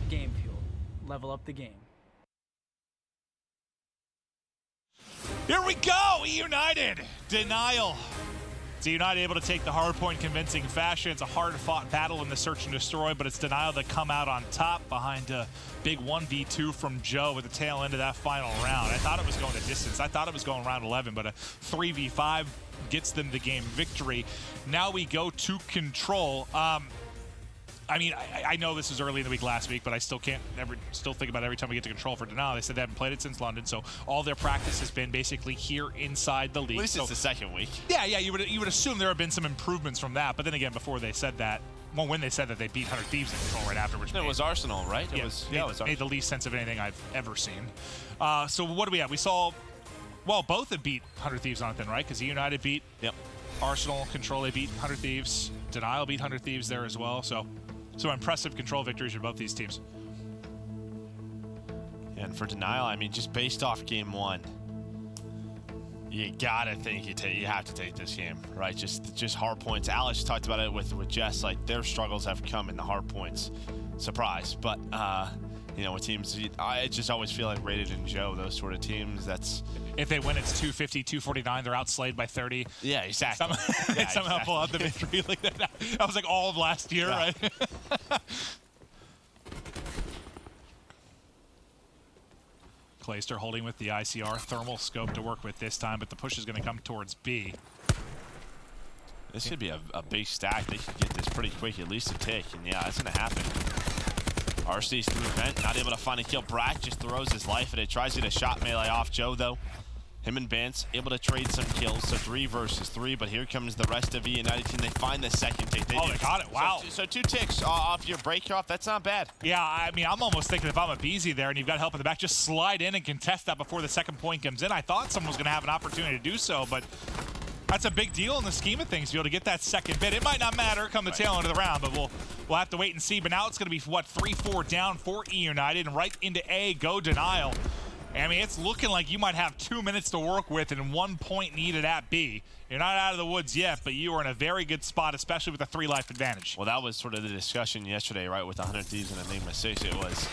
Game Fuel. Level up the game. Here we go, eUnited. Denial So United able to take the hard point in convincing fashion. It's a hard-fought battle in the search and destroy, but it's Denial that come out on top behind a big 1v2 from Joe at the tail end of that final round. I thought it was going the distance. I thought it was going round 11, but a 3v5 gets them the game victory. Now we go to Control. I mean, I know this was early in the week last week, but I still think about it every time we get to Control for Denial. They said they haven't played it since London, so all their practice has been basically here inside the league. At least it's the second week. Yeah, you would assume there have been some improvements from that, but then again, before they said that, well, when they said that they beat 100 Thieves in Control right after, which it was Arsenal, right? Yeah, it was Arsenal. Made the least sense of anything I've ever seen. So what do we have? We saw, well, both have beat 100 Thieves on it then, right? Because eUnited beat Arsenal, Control, they beat 100 Thieves. Denial beat 100 Thieves there as well, so impressive Control victories for both these teams. And for Denial, I mean, just based off game one, you gotta think you have to take this game, right? Just hard points. Alex talked about it with Jess, like their struggles have come in the hard points. Surprise, but you know, with teams, I just always feel like Rated and Joe, those sort of teams, that's... If they win, it's 250, 249. They're outslayed by 30. Yeah, exactly. Somehow pull out the victory like that. That was like all of last year, right? Clayster holding with the ICR. Thermal scope to work with this time, but the push is going to come towards B. This should be a big stack. They should get this pretty quick, at least a tick. And yeah, that's going to happen. RC's through vent, not able to find a kill. Brack just throws his life at it. Tries to get a shot melee off Joe, though. Him and Vance able to trade some kills, so 3 versus 3. But here comes the rest of eUnited team. They find the second tick. They got it. Wow. So 2 ticks off your break off. That's not bad. Yeah, I mean, I'm almost thinking if I'm a BZ there and you've got help in the back, just slide in and contest that before the second point comes in. I thought someone was going to have an opportunity to do so, but that's a big deal in the scheme of things to be able to get that second bit. It might not matter come the tail end of the round, but we'll have to wait and see. But now it's going to be, what, 3-4 down for eUnited, and right into A, go Denial. I mean, it's looking like you might have 2 minutes to work with and 1 point needed at B. You're not out of the woods yet, but you are in a very good spot, especially with a 3-life advantage. Well, that was sort of the discussion yesterday, right, with 100 Thieves and Enigma 6. It was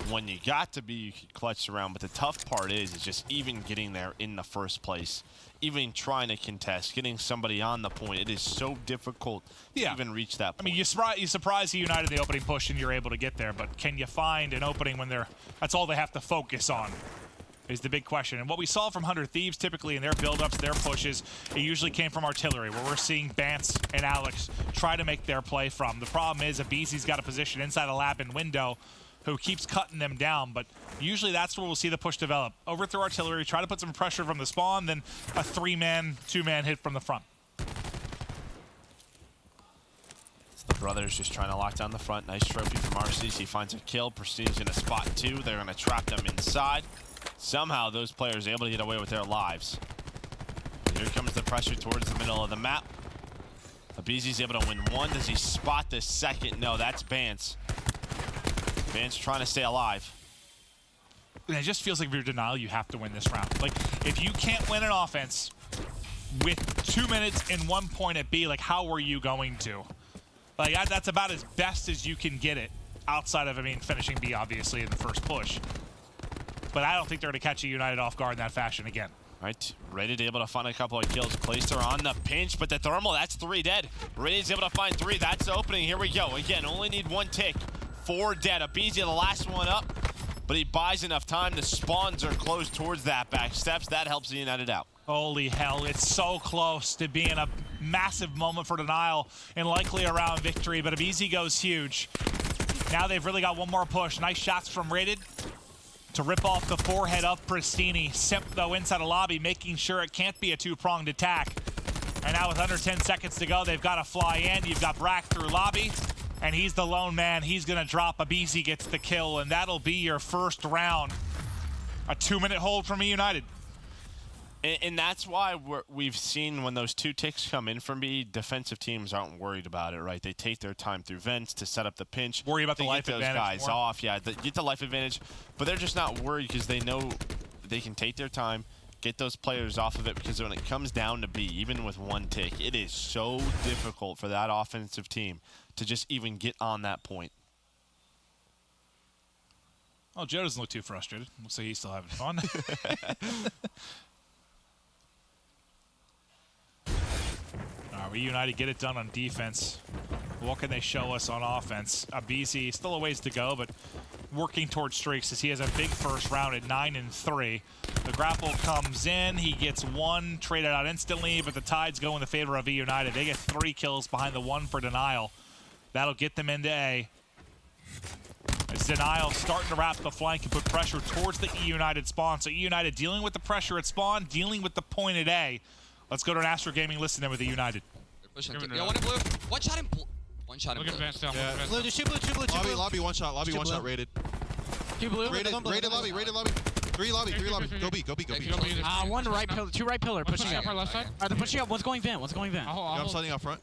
when you got to B, you could clutch around, but the tough part is just even getting there in the first place. Even trying to contest, getting somebody on the point, it is so difficult to even reach that point. I mean, you surprise eUnited in the opening push and you're able to get there, but can you find an opening when that's all they have to focus on is the big question. And what we saw from 100 Thieves typically in their build-ups, their pushes, it usually came from artillery, where we're seeing Vance and Alex try to make their play from. The problem is Abizi's got a position inside a lab and window who keeps cutting them down, but usually that's where we'll see the push develop. Overthrow artillery, try to put some pressure from the spawn, then a 3-man, 2-man hit from the front. The brothers just trying to lock down the front. Nice trophy from RCs. He finds a kill. Prestige in a spot 2. They're going to trap them inside. Somehow those players are able to get away with their lives. Here comes the pressure towards the middle of the map. Abizi's able to win 1. Does he spot the second? No, that's Vance. Vance trying to stay alive. And it just feels like if you're Denial, you have to win this round. Like, if you can't win an offense with 2 minutes and 1 point at B, like, how are you going to? Like, that's about as best as you can get it, outside of, I mean, finishing B, obviously, in the first push. But I don't think they're going to catch eUnited off guard in that fashion again. Right, Rated able to find a couple of kills. Clayster on the pinch, but the thermal, that's 3 dead. Rated's able to find 3. That's the opening. Here we go. Again, only need 1 tick. 4 dead. Abizi, the last one up, but he buys enough time. The spawns are closed towards that back steps. That helps eUnited out. Holy hell, it's so close to being a massive moment for Denial and likely a round victory, but Abizi goes huge. Now they've really got 1 more push. Nice shots from Rated to rip off the forehead of Pristini. Simp, though, inside a lobby, making sure it can't be a 2-pronged attack. And now with under 10 seconds to go, they've got to fly in. You've got Brack through lobby, and he's the lone man. He's going to drop. Abizi gets the kill, and that'll be your first round. A 2-minute hold from eUnited. And that's why we've seen when those 2 ticks come in from B, defensive teams aren't worried about it, right? They take their time through vents to set up the pinch. Worry about the life advantage. Get those guys off, get the life advantage. But they're just not worried because they know they can take their time, get those players off of it, because when it comes down to B, even with 1 tick, it is so difficult for that offensive team to just even get on that point. Oh, Joe doesn't look too frustrated. Looks like he's still having fun. eUnited get it done on defense. What can they show us on offense? Abizi, still a ways to go, but working towards streaks as he has a big first round at 9-3. The grapple comes in, he gets one, traded out instantly, but the tides go in the favor of eUnited. They get 3 kills behind the 1 for Denial. That'll get them into A. As Denial starting to wrap the flank and put pressure towards the eUnited spawn. So eUnited dealing with the pressure at spawn, dealing with the point at A. Let's go to an Astro Gaming listen in with eUnited. Yo, one in blue. One shot in blue. One shot in blue. Yeah. Blue, there's 2 blue, 2 blue, 2 blue. Lobby, one shot, lobby, one shot, rated. 2 blue. Rated lobby, rated lobby. 3 lobby, 3 lobby. Go B, go B, go B. 1 right pillar, 2 right pillar, pushing up. Our left side. Alright, they're pushing up. One's going van, one's going van. I'm sliding out front.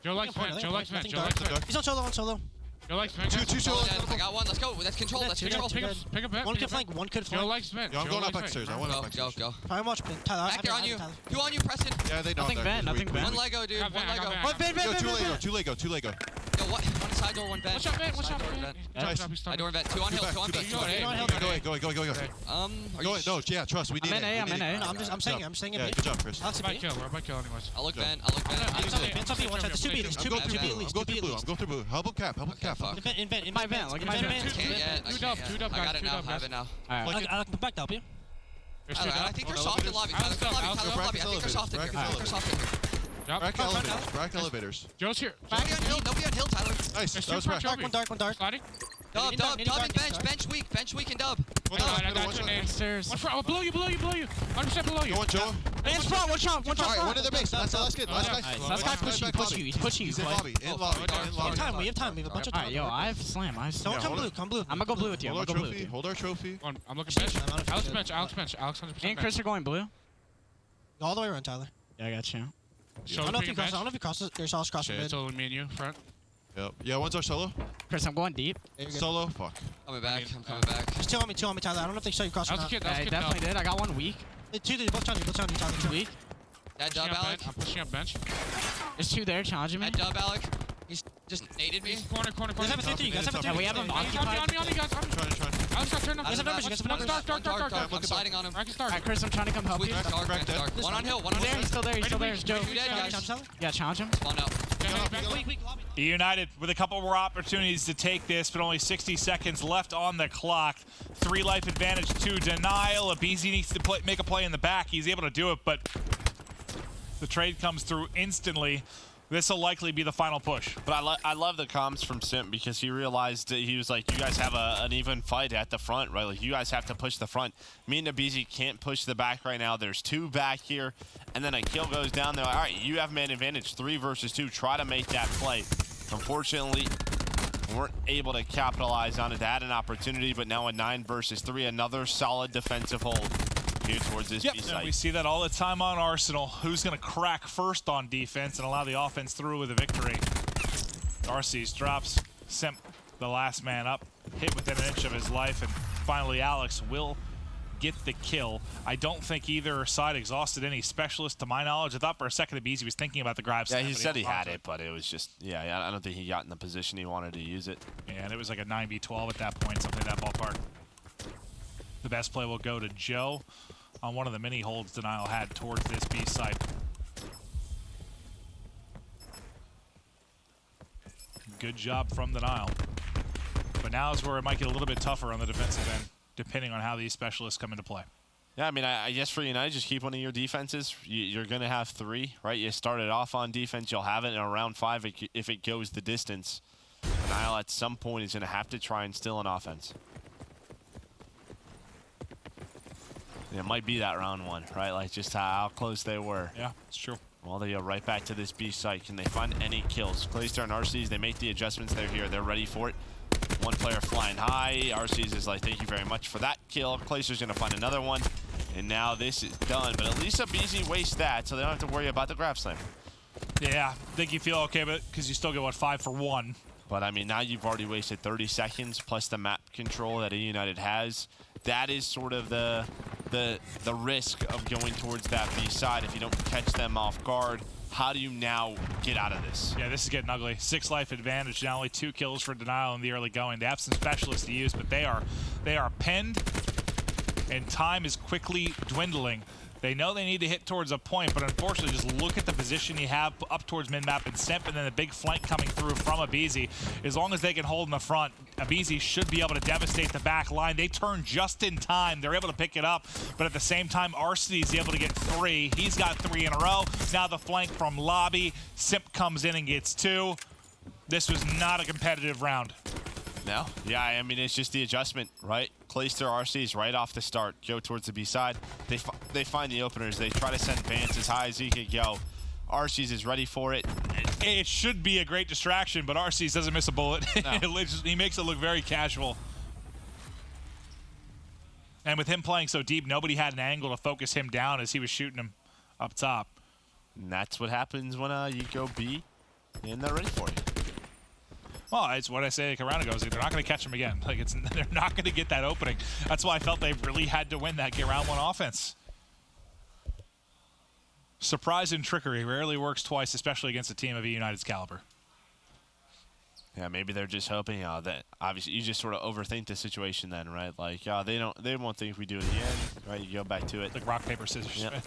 Joe likes vent, Joe likes vent, Joe likes vent. He's on solo, Joe likes vent. 2 solo. I got one, let's go. That's control, that's control. Pick up vent. One could flank, one could flank. Joe likes vent. Yo, I'm going up upstairs. I want up upstairs. Go. I watch pin. Tyler, Back there on you. 2 on you, Preston. Yeah, they know. Nothing van, nothing van. One Lego, dude. One Lego. Yo, 2 Lego, 2 Lego. Yo, one side door, one vent. One shot vent. Nice. Side door and vent. 2 on hill, 2 on B. Go. No, yeah, trust. We need it. I'm in A. I'm saying it. Yeah, good job, Chris. We're by kill anyways. I'll look vent. Vent's up B, one shot. There's 2 B. There's 2 B at least. I'm going through blue. Help him cap. In my van, like in my van. I got it now. I have it now. Alright. I like back up, yeah? I think they're soft in lobby. Tyler, lobby. I think they're soft in here. Rack elevators. Joe's here. Nobody on hill, Tyler. Nice. That was rack. One dark. Sliding. Dub and bench weak and dub. I got you. Stairs. Below you. 100% below you. Go on, Joe. Man, front, one shot. Alright, one in their base. That's the last kid. Last guy. Last guy pushing you. He's pushing you. He's in lobby. In lobby. We have time. We have a bunch of time. Alright, yo, I have slam. Don't come blue. I'm gonna go blue with you. Hold our trophy. I'm looking bench. Alex bench. Alex 100%. Me and Chris are going blue. All the way around, Tyler. Yeah, I got you. I don't know if he crosses. There's all crossing mid. It's only me and you, front. Yep. Yeah, one's our solo. Chris, I'm going deep. Solo. Fuck. I'm coming back. There's 2 on me, Tyler. I don't know if they saw you cross or not. I definitely did. I got one weak. 2 both on you, Tyler. Weak. That dub, Alec. I'm pushing up bench. There's 2 there challenging me. That dub, Alec. He's just naded me. Corner. You guys have a 3. Yeah, we have him occupied. On me, guys. Trying. Alex, turn up. You guys have numbers. Dark. I'm sliding on him. Alright, Chris, I'm trying to come help you. Dark. One on hill. He's still there. It's Joe. Two dead, guys. Yeah, challenge him. Spawn out. eUnited with a couple more opportunities to take this, but only 60 seconds left on the clock. 3 life advantage to Denial. Abizi needs to make a play in the back. He's able to do it, but the trade comes through instantly. This will likely be the final push. But I love the comms from Simp because he realized that he was like, you guys have an even fight at the front, right? Like, you guys have to push the front. Me and Abizi can't push the back right now. There's 2 back here, and then a kill goes down. They're like, all right, you have man advantage, 3 versus 2. Try to make that play. Unfortunately, we weren't able to capitalize on it. They had an opportunity, but now a 9 versus 3, another solid defensive hold here towards this B site. We see that all the time on Arsenal. Who's going to crack first on defense and allow the offense through with a victory? Darcy's drops Simp, the last man up, hit within an inch of his life, and finally Alex will get the kill. I don't think either side exhausted any specialists to my knowledge. I thought for a second that Beezy was thinking about the grab. Yeah, he said he had it, but it was just, I don't think he got in the position he wanted to use it. Yeah, and it was like a 9v12 at that point, something in that ballpark. The best play will go to Joe on one of the mini holds Denial had towards this B site. Good job from Denial. But now is where it might get a little bit tougher on the defensive end, depending on how these specialists come into play. Yeah, I mean, I guess for United, just keep one of your defenses. You're going to have 3, right? You started off on defense. You'll have it in around 5 if it goes the distance. Denial at some point is going to have to try and steal an offense. It might be that round 1, right? Like just how close they were. Yeah, it's true. Well, they go right back to this B site. Can they find any kills? Claystar and RCs, they make the adjustments. They're here. They're ready for it. 1 player flying high. RCs is like, thank you very much for that kill. Claystar's going to find another one. And now this is done. But at least Abizi wastes that, so they don't have to worry about the grab slam. Yeah, I think you feel okay, but because you still get, what, 5 for 1. But, I mean, now you've already wasted 30 seconds plus the map control that eUnited has. That is sort of the risk of going towards that B side. If you don't catch them off guard, how do you now get out of this? Yeah, this is getting ugly. 6 life advantage, now only 2 kills for Denial in the early going. They have some specialists to use, but they are penned, and time is quickly dwindling. They know they need to hit towards a point, but unfortunately, just look at the position you have up towards mid-map and Simp, and then the big flank coming through from Abizi. As long as they can hold in the front, Abizi should be able to devastate the back line. They turn just in time. They're able to pick it up, but at the same time, Arcedy's able to get 3. He's got 3 in a row. Now the flank from Lobby. Simp comes in and gets 2. This was not a competitive round. No, yeah, I mean, it's just the adjustment, right? Clayster RCs right off the start, go towards the B side. They find the openers. They try to send Vance as high as he could go. Arcees is ready for it. It should be a great distraction, but Arcees doesn't miss a bullet. No. He makes it look very casual. And with him playing so deep, nobody had an angle to focus him down as he was shooting him up top. And that's what happens when you go B and they're ready for you. Well, it's what I say like a round ago, is they're not going to catch him again. Like they're not going to get that opening. That's why I felt they really had to win that round 1 offense. Surprise and trickery rarely works twice, especially against a team of eUnited's caliber. Yeah, maybe they're just hoping that obviously you just sort of overthink the situation then, right? Like, they won't think if we do it again, right? You go back to it. Like rock, paper, scissors. Yep.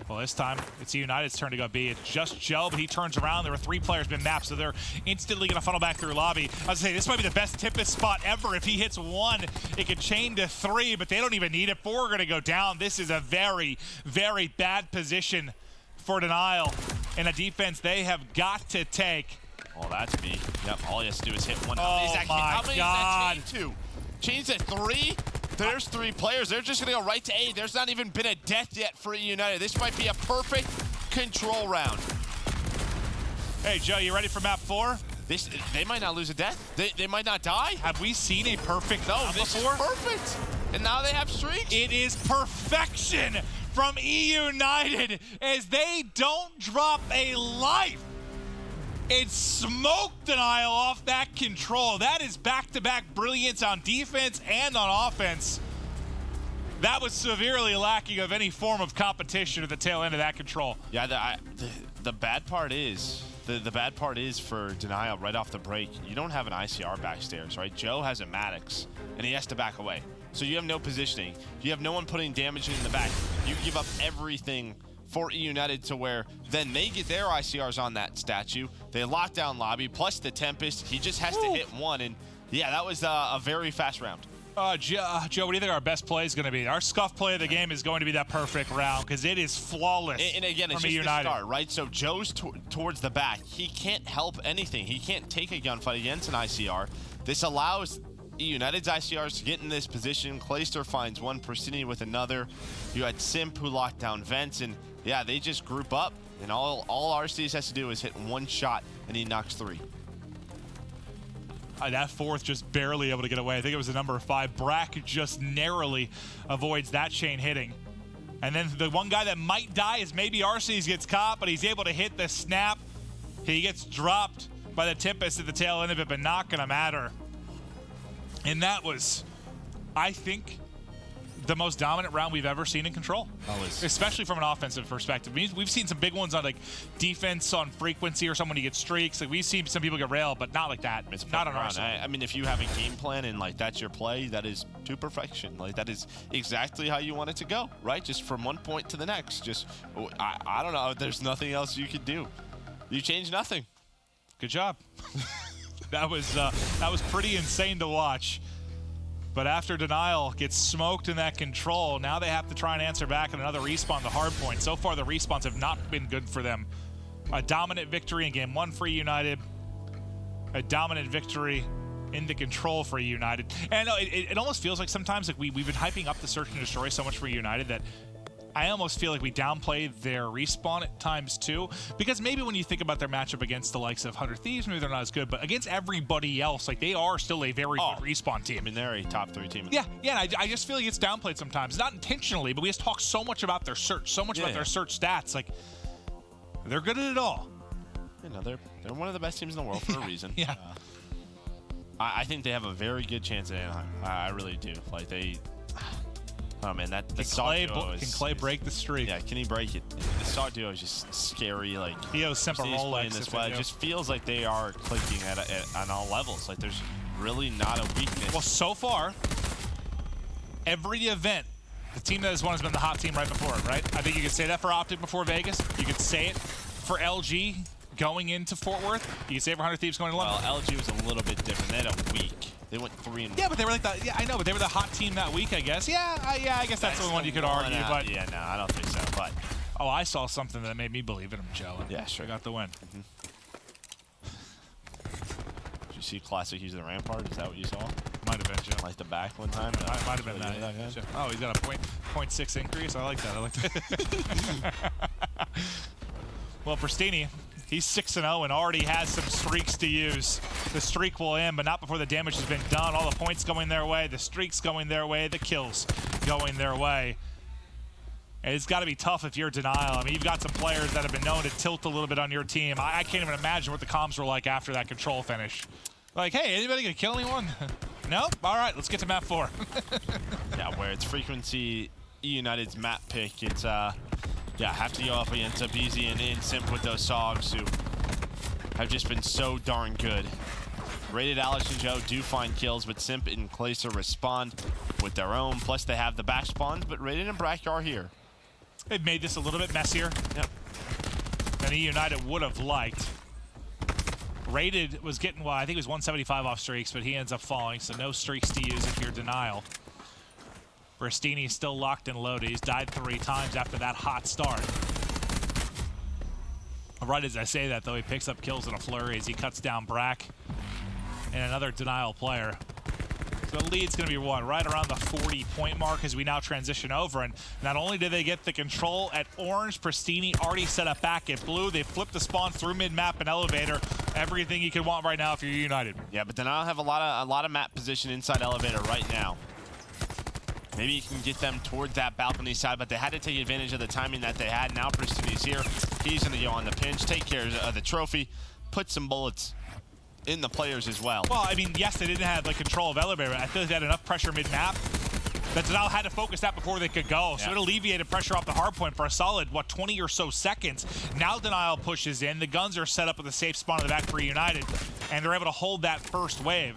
Well, this time, it's eUnited's turn to go B. It's just Joe, but he turns around. There were 3 players been mapped, so they're instantly going to funnel back through Lobby. I was saying, this might be the best Tempest spot ever. If he hits 1, it could chain to 3, but they don't even need it. 4 are going to go down. This is a very, very bad position for Denial in a defense they have got to take. Oh, that's B. Yep, all he has to do is hit 1. Oh, my God. Is that chain to? Chain's at 3? There's 3 players. They're just going to go right to A. There's not even been a death yet for eUnited. This might be a perfect control round. Hey, Joe, you ready for map 4? They might not lose a death. They might not die. Have we seen a perfect map before? Is perfect. And now they have streaks. It is perfection from eUnited as they don't drop a life. It's smoke Denial off that control. That is back-to-back brilliance on defense and on offense. That was severely lacking of any form of competition at the tail end of that control. Yeah, the bad part is, the bad part is for Denial right off the break, you don't have an ICR backstairs, right? Joe has a Maddox, and he has to back away. So you have no positioning. You have no one putting damage in the back. You give up everything for eUnited to where then they get their ICRs on that statue. They lock down Lobby, plus the Tempest. He just has to hit 1, and yeah, that was a very fast round. Joe, what do you think our best play is going to be? Our scuff play of the game is going to be that perfect round because it is flawless. And again, it's just the start, right? So Joe's towards the back. He can't help anything. He can't take a gunfight against an ICR. This allows eUnited's ICRs to get in this position. Clayster finds 1, Pristini with another. You had Simp who locked down Vents, and yeah, they just group up, and all Arcedy's has to do is hit 1 shot, and he knocks 3. That 4th just barely able to get away. I think it was the number 5. Brack just narrowly avoids that chain hitting. And then the one guy that might die is maybe Arcedy's gets caught, but he's able to hit the snap. He gets dropped by the Tempest at the tail end of it, but not going to matter. And that was, I think, the most dominant round we've ever seen in Control. Always. Especially from an offensive perspective. We've seen some big ones on like defense on frequency or someone who gets streaks. Like we've seen some people get railed, but not like that. It's not on our round. side. I mean, if you have a game plan and like that's your play, that is to perfection. Like that is exactly how you want it to go, right? Just from one point to the next. Just I don't know. There's nothing else you could do. You change nothing. Good job. that was pretty insane to watch. But after Denial gets smoked in that control, now they have to try and answer back in another respawn, the hard point. So far, the respawns have not been good for them. A dominant victory in game 1 for eUnited. A dominant victory in the control for eUnited. And it almost feels like sometimes like we've been hyping up the search and destroy so much for eUnited that I almost feel like we downplay their respawn at times too, because maybe when you think about their matchup against the likes of 100 Thieves, maybe they're not as good, but against everybody else, like they are still a very good respawn team. I mean, they're a top 3 team. Yeah, I just feel like it's downplayed sometimes. Not intentionally, but we just talk so much about their search, so much about their search stats. Like, they're good at it all. You know, they're one of the best teams in the world for a reason. Yeah. I think they have a very good chance at Anaheim. I really do. Like, they... Oh man, the Saw duo can Clay break the streak? Yeah, can he break it? The Saw duo is just scary. Like he owes Simp a Rolex. This way. It just feels like they are clicking on all levels. Like there's really not a weakness. Well, so far, every event, the team that has won has been the hot team right before it, right? I think you could say that for Optic before Vegas. You could say it for LG going into Fort Worth. You could say it for 100 Thieves going to London. Well, LG was a little bit different. They had a week. They went 3-1. Yeah, but they were like the, yeah, I know, but they were the hot team that week, I guess. Yeah, I guess that's the one you could argue. But yeah, no, I don't think so. But oh, I saw something that made me believe in him, Joe. Yeah, sure. I got the win. Did you see Classic use the Rampart? Is that what you saw? Might have been, Joe. Like the back one time? Might have been that. Oh, he's got a 0.6 increase. I like that. I like that. Well, Pristini, he's 6-0 and already has some streaks to use. The streak will end, but not before the damage has been done. All the points going their way, the streaks going their way, the kills going their way. And it's got to be tough if you're Denial. I mean, you've got some players that have been known to tilt a little bit on your team. I can't even imagine what the comms were like after that control finish. Like, hey, anybody gonna kill anyone? Nope. All right, let's get to map 4. Yeah, where it's frequency eUnited's map pick. It's yeah, have to go up against Abizi and Simp with those Sogs who have just been so darn good. Rated Alex and Joe do find kills, but Simp and Clayster respond with their own. Plus, they have the back spawns, but Rated and Brack are here. They've made this a little bit messier than eUnited would have liked. Rated was getting, well, I think it was 175 off streaks, but he ends up falling, so no streaks to use if you're Denial. Bristini's still locked and loaded. He's died 3 times after that hot start. Right as I say that, though, he picks up kills in a flurry as he cuts down Brack and another Denial player. So the lead's going to be one right around the 40-point mark as we now transition over. And not only did they get the control at orange, Pristini already set up back at blue. They flipped the spawn through mid-map and elevator. Everything you could want right now if you're United. Yeah, but Denial have a lot of map position inside elevator right now. Maybe you can get them toward that balcony side, but they had to take advantage of the timing that they had. Now Pristini's here. He's going to go on the pinch, take care of the trophy, put some bullets in the players as well. Well, I mean, yes, they didn't have like control of elevator, but I feel like they had enough pressure mid-map that Denial had to focus that before they could go. So it alleviated pressure off the hard point for a solid, what, 20 or so seconds. Now Denial pushes in. The guns are set up with a safe spawn in the back for United, and they're able to hold that first wave.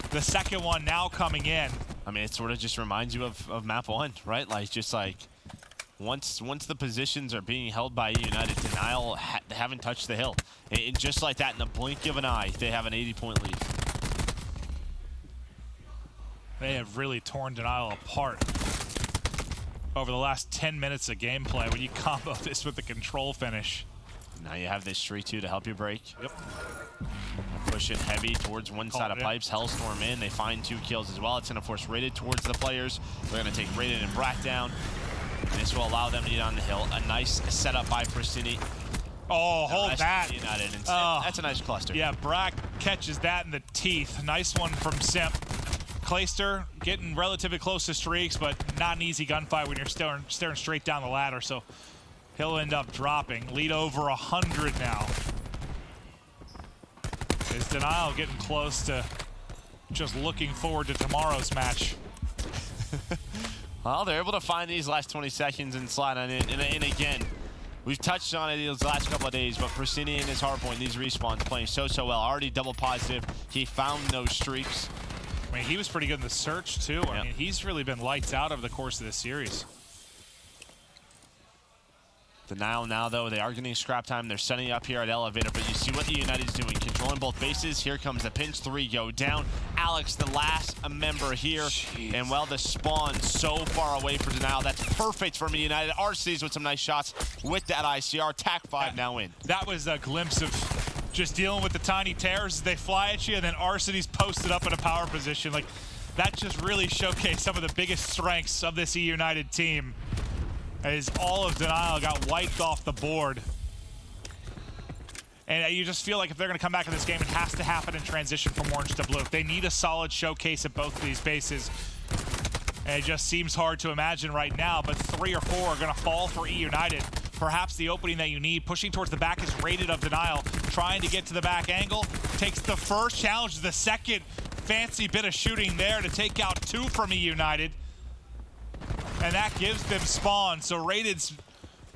The second one now coming in. I mean, it sort of just reminds you of map 1, right? Like, just like, once the positions are being held by United, Denial haven't touched the hill. And just like that, in the blink of an eye, they have an 80-point lead. They have really torn Denial apart over the last 10 minutes of gameplay when you combo this with the control finish. Now you have this streak 2 to help you break. Yep. Push it heavy towards one side of pipes. Hellstorm in. They find 2 kills as well. It's going to force Rated towards the players. They're going to take Rated and Brack down. And this will allow them to get on the hill. A nice setup by Pristini. Oh, hold that. United. And that's a nice cluster. Yeah, Brack catches that in the teeth. Nice one from Simp. Clayster getting relatively close to streaks, but not an easy gunfight when you're staring straight down the ladder. So he'll end up dropping. Lead over 100 now. Is Denial getting close to just looking forward to tomorrow's match? Well, they're able to find these last 20 seconds and slide on in. And again, we've touched on it these last couple of days, but Pristini and his hardpoint, these respawns playing so well. Already double positive. He found those streaks. I mean, he was pretty good in the search, too. I mean, he's really been lights out over the course of this series. Denial now, though, they are getting scrap time. They're setting up here at elevator, but you see what the United's doing. Controlling both bases. Here comes the pinch. 3 go down. Alex, the last member here. Jeez. And, well, the spawn so far away for Denial. That's perfect for me, United. RC's with some nice shots with that ICR. TAC 5 now in. That was a glimpse of just dealing with the tiny tears as they fly at you, and then Arcity's posted up in a power position. Like, that just really showcased some of the biggest strengths of this eUnited team. As all of Denial got wiped off the board. And you just feel like if they're going to come back in this game, it has to happen in transition from orange to blue. They need a solid showcase at both of these bases. And it just seems hard to imagine right now, but 3 or 4 are going to fall for eUnited. Perhaps the opening that you need. Pushing towards the back is Rated of Denial. Trying to get to the back angle. Takes the first challenge, the second fancy bit of shooting there to take out 2 from eUnited. And that gives them spawn. So Rated's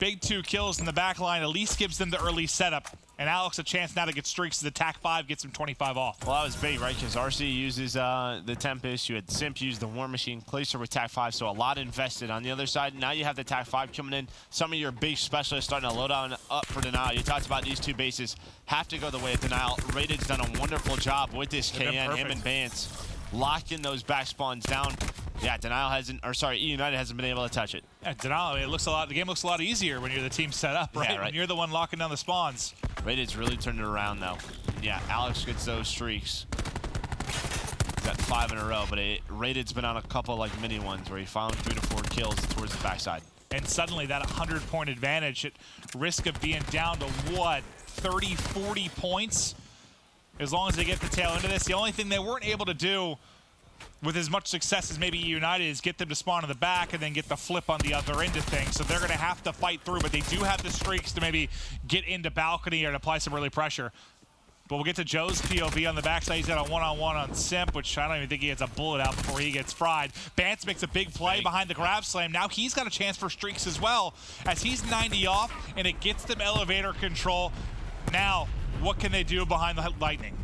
big 2 kills in the back line at least gives them the early setup. And Alex a chance now to get streaks as the TAC 5 gets him 25 off. Well, that was big, right? Because RC uses the Tempest. You had Simp use the War Machine. Clayster with TAC 5, so a lot invested. On the other side, now you have the TAC 5 coming in. Some of your big specialists starting to load on up for Denial. You talked about these 2 bases have to go the way of Denial. Rated's done a wonderful job with this KN, him and Bance, locking those back spawns down. Yeah, Denial hasn't, or sorry, eUnited hasn't been able to touch it. Yeah, Denial, it looks a lot. The game looes a lot easier when you're the team set up, right? Yeah, right. When you're the one locking down the spawns. Rated's really turned it around, though. Yeah, Alex gets those streaks. He's got 5 in a row, but Rated's been on a couple like mini ones where he found 3 to 4 kills towards the backside. And suddenly that 100-point advantage at risk of being down to what, 30, 40 points? As long as they get the tail end of this. The only thing they weren't able to do with as much success as maybe eUnited is get them to spawn in the back and then get the flip on the other end of things. So they're going to have to fight through, but they do have the streaks to maybe get into balcony or to apply some early pressure. But we'll get to Joe's POV on the backside. He's got a one-on-one on Simp, which I don't even think he gets a bullet out before he gets fried. Bance makes a big play behind the grab slam. Now he's got a chance for streaks as well, as he's 90 off, and it gets them elevator control. Now, what can they do behind the Lightning?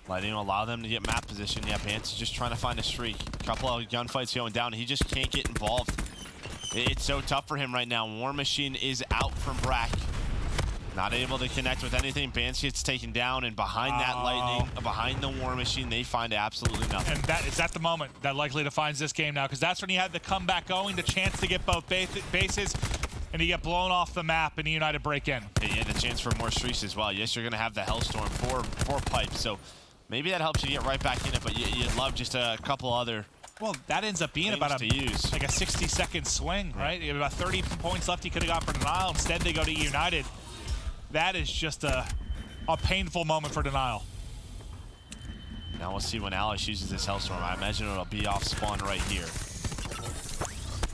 Lightning will allow them to get map position. Yeah, Bance is just trying to find a streak. A couple of gunfights going down. He just can't get involved. It's so tough for him right now. War Machine is out from Brack. Not able to connect with anything. Bance gets taken down, and behind that Lightning, behind the War Machine, they find absolutely nothing. And that is at the moment that likely defines this game now, because that's when he had the comeback going, the chance to get both bases, and he get blown off the map, and eUnited break in. Yeah, you had the chance for more streaks as well. Yes, you're going to have the Hellstorm, four pipes, so maybe that helps you get right back in it, but you'd love just a couple other. Well, that ends up being about like a 60-second swing, right? You have about 30 points left he could have got for Denial. Instead, they go to eUnited. That is just a painful moment for Denial. Now we'll see when Alex uses this Hellstorm. I imagine it'll be off spawn right here.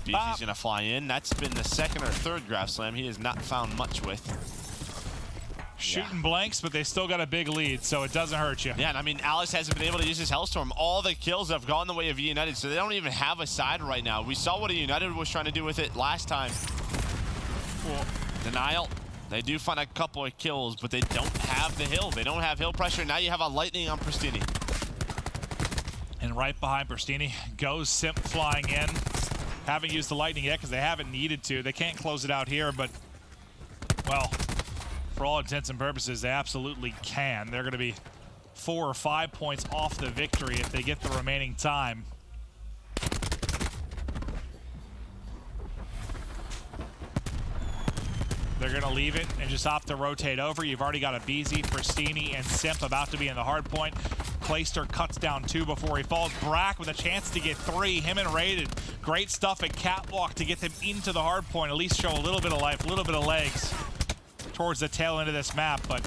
BG's going to fly in. That's been the 2nd or 3rd grab slam he has not found much with. Shooting blanks, but they still got a big lead, so it doesn't hurt you. Yeah, and I mean, Alex hasn't been able to use his Hellstorm. All the kills have gone the way of eUnited, so they don't even have a side right now. We saw what eUnited was trying to do with it last time. Well, Denial, they do find a couple of kills, but they don't have the hill. They don't have hill pressure. Now you have a Lightning on Pristini. And right behind Pristini goes Simp flying in. Haven't used the Lightning yet because they haven't needed to. They can't close it out here, but, well, for all intents and purposes, they absolutely can. They're going to be 4 or 5 points off the victory if they get the remaining time. They're going to leave it and just opt to rotate over. You've already got a BZ, Pristini, and Simp about to be in the hard point. Clayster cuts down 2 before he falls. Brack with a chance to get 3. Him and Rated. Great stuff at Catwalk to get them into the hard point. At least show a little bit of life, a little bit of legs towards the tail end of this map, but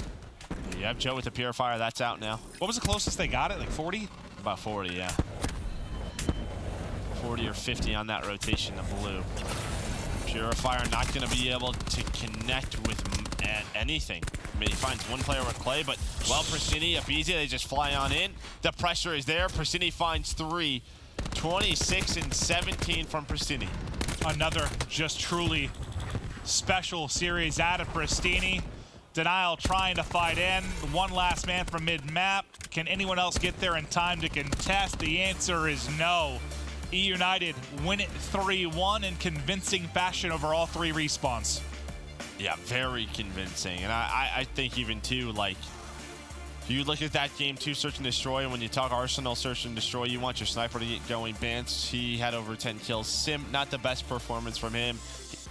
you have Joe with the Purifier. That's out now. What was the closest they got it? Like 40? About 40, yeah. 40 or 50 on that rotation of blue. Purifier not going to be able to connect with anything. I mean, he finds one player with Clay, but well, Pristini, Abizi, they just fly on in. The pressure is there. Pristini finds 3. 26 and 17 from Pristini. Another just truly special series out of Pristini. Denial trying to fight in. One last man from mid-map. Can anyone else get there in time to contest? The answer is no. eUnited win it 3-1 in convincing fashion over all 3 respawns. Yeah, very convincing. And I think even too, like, you look at that game too, search and destroy, and when you talk Arsenal, search and destroy, you want your sniper to get going. Bance, he had over 10 kills. Sim, not the best performance from him.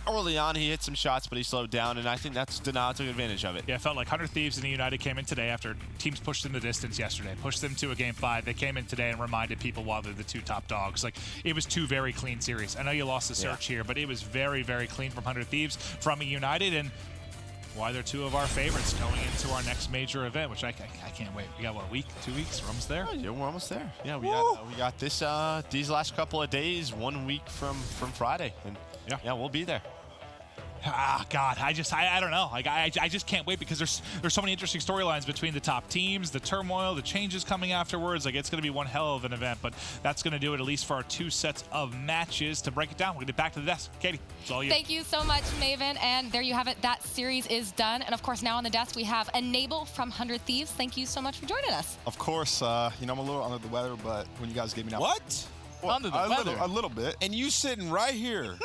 Early on, he hit some shots, but he slowed down, and I think that's Denial took advantage of it. Yeah, it felt like 100 Thieves and eUnited came in today after teams pushed them the distance yesterday, pushed them to a game 5. They came in today and reminded people why they're the 2 top dogs. Like, it was 2 very clean series. I know you lost the search here, but it was very, very clean from 100 Thieves, from eUnited, and why they're 2 of our favorites going into our next major event, which I can't wait. We got, what, a week, 2 weeks? We're almost there? Oh, yeah, we're almost there. Yeah, we got this these last couple of days, 1 week from Friday, and yeah, we'll be there. God, I don't know. Like I just can't wait because there's so many interesting storylines between the top teams, the turmoil, the changes coming afterwards. Like it's going to be one hell of an event, but that's going to do it at least for our 2 sets of matches. To break it down, we're going to get back to the desk. Katie, it's all you. Thank you so much, Maven. And there you have it. That series is done. And of course, now on the desk we have Enable from 100 Thieves. Thank you so much for joining us. Of course, I'm a little under the weather, but when you guys gave me that. What? Well, under the weather? A little bit. And you sitting right here.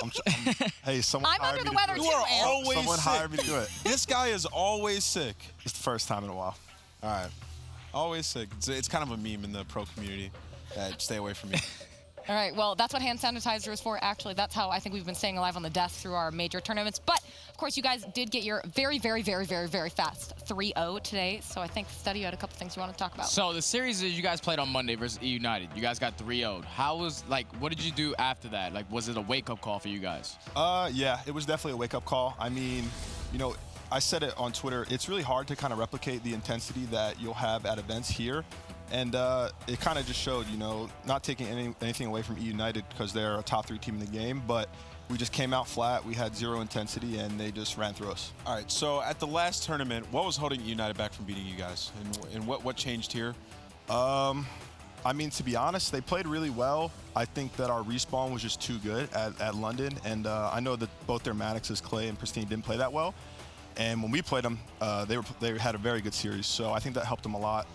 Hey, someone I'm hired under me the to weather do too, it. You are Ant. always Someone sick. hired me to do it. This guy is always sick. It's the first time in a while. All right. Always sick. It's kind of a meme in the pro community. Stay away from me. All right, well, that's what hand sanitizer is for. Actually, that's how I think we've been staying alive on the desk through our major tournaments. But, of course, you guys did get your very, very, very, very, very fast 3-0 today. So I think, Steady, you had a couple things you want to talk about. So the series that you guys played on Monday versus eUnited, you guys got 3-0'd. How was, what did you do after that? Like, was it a wake-up call for you guys? Yeah, it was definitely a wake-up call. I mean, I said it on Twitter. It's really hard to kind of replicate the intensity that you'll have at events here. And it kind of just showed, not taking anything away from eUnited because they're a top 3 team in the game, but we just came out flat. We had 0 intensity, and they just ran through us. All right, so at the last tournament, what was holding eUnited back from beating you guys? And what changed here? I mean, to be honest, they played really well. I think that our respawn was just too good at London, and I know that both their Maddoxes, Clay and Pristine, didn't play that well. And when we played them, they had a very good series, so I think that helped them a lot.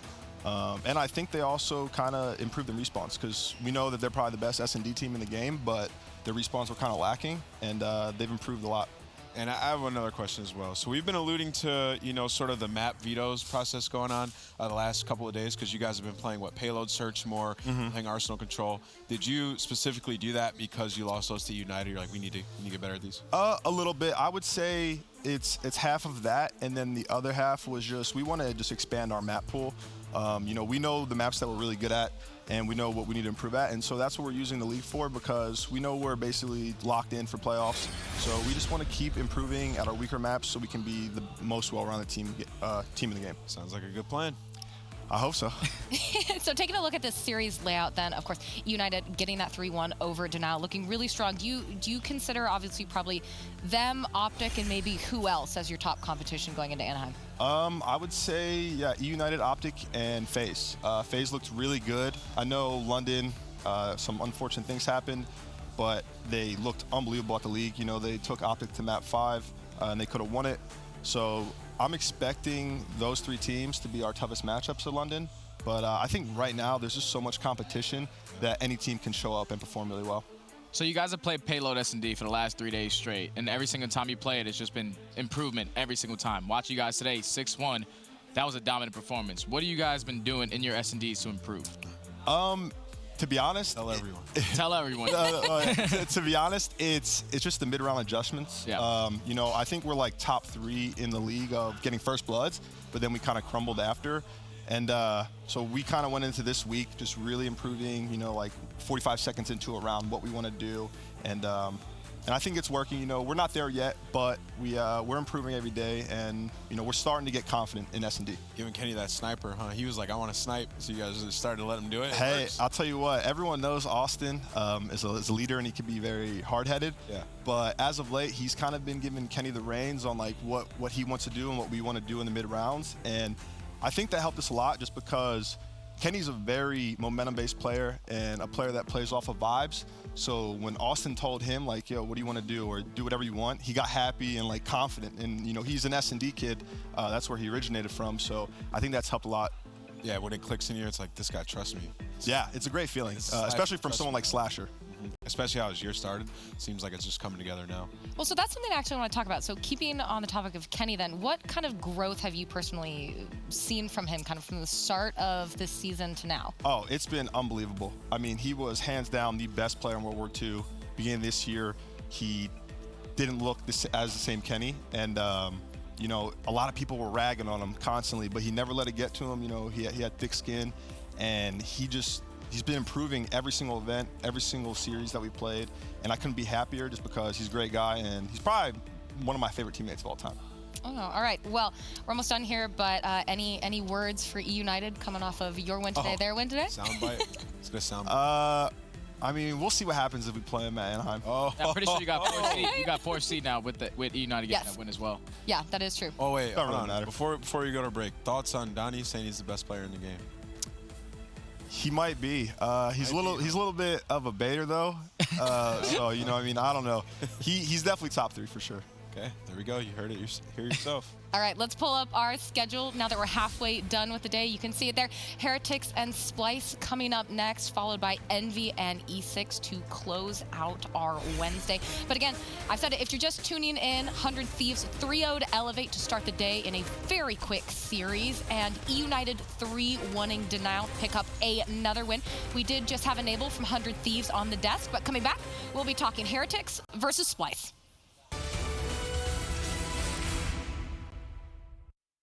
And I think they also kind of improved the respawns because we know that they're probably the best S&D team in the game, but their respawns were kind of lacking, and they've improved a lot. And I have another question as well. So we've been alluding to, sort of the map vetoes process going on the last couple of days because you guys have been playing, payload search more, playing Arsenal control. Did you specifically do that because you lost those to United? You're like, we need to get better at these? A little bit. I would say it's half of that, and then the other half was just we want to just expand our map pool. We know the maps that we're really good at, and we know what we need to improve at, and so that's what we're using the league for because we know we're basically locked in for playoffs. So we just want to keep improving at our weaker maps so we can be the most well-rounded team in the game. Sounds like a good plan. I hope so. So taking a look at this series layout then, of course, United getting that 3-1 over Denial, looking really strong. Do you consider, obviously, probably them, Optic, and maybe who else as your top competition going into Anaheim? I would say, eUnited, Optic, and FaZe. FaZe looked really good. I know London, some unfortunate things happened, but they looked unbelievable at the league. They took Optic to map 5, and they could have won it. So I'm expecting those 3 teams to be our toughest matchups at London. But I think right now there's just so much competition that any team can show up and perform really well. So you guys have played Payload S&D for the last 3 days straight, and every single time you play it, it's just been improvement every single time. Watch you guys today, 6-1. That was a dominant performance. What have you guys been doing in your S&Ds to improve? To be honest, tell everyone. Tell everyone. To be honest, it's just the mid-round adjustments. Yeah. I think we're like top 3 in the league of getting first bloods, but then we kind of crumbled after. And so we kind of went into this week just really improving, 45 seconds into a round, what we want to do. And I think it's working. We're not there yet, but we're improving every day. And, we're starting to get confident in S&D. Giving Kenny that sniper, huh? He was like, I want to snipe. So you guys just started to let him do it? Hey, I'll tell you what. Everyone knows Austin is a leader, and he can be very hard-headed. Yeah. But as of late, he's kind of been giving Kenny the reins on, what he wants to do and what we want to do in the mid-rounds. And I think that helped us a lot just because Kenny's a very momentum-based player and a player that plays off of vibes. So when Austin told him, yo, what do you want to do, or do whatever you want, he got happy and, confident. And, he's an S&D kid. That's where he originated from. So I think that's helped a lot. Yeah, when it clicks in you, it's like, this guy trusts me. Yeah, it's a great feeling, especially from someone like Slasher. Especially how his year started. Seems like it's just coming together now. Well, so that's something I actually want to talk about. So keeping on the topic of Kenny then, what kind of growth have you personally seen from him kind of from the start of this season to now? Oh, it's been unbelievable. I mean, he was hands down the best player in World War II. Beginning this year, he didn't look as the same Kenny. And, a lot of people were ragging on him constantly, but he never let it get to him. He had thick skin, and he's been improving every single event, every single series that we played, and I couldn't be happier just because he's a great guy, and he's probably one of my favorite teammates of all time. Oh, all right. Well, we're almost done here, but any words for eUnited coming off of your win today, their win today? Soundbite. It's going to sound. I mean, we'll see what happens if we play him at Anaheim. Oh, Yeah, I'm pretty sure you got 4 seed. You got 4 seed now with eUnited getting that win as well. Yeah, that is true. Oh wait, Doesn't hold really on. matter. Before you go to break, thoughts on Donnie saying he's the best player in the game? He might be. He's a little bit of a baiter though. So you know, I mean, I don't know. He's definitely top 3 for sure. Okay, there we go. You heard it here yourself. All right, let's pull up our schedule now that we're halfway done with the day. You can see it there. Heretics and Splice coming up next, followed by Envy and E6 to close out our Wednesday. But again, I've said it, if you're just tuning in, 100 Thieves 3-0 to elevate to start the day in a very quick series, and eUnited 3-1ing Denial pick up another win. We did just have Enable from 100 Thieves on the desk, but coming back, we'll be talking Heretics versus Splice.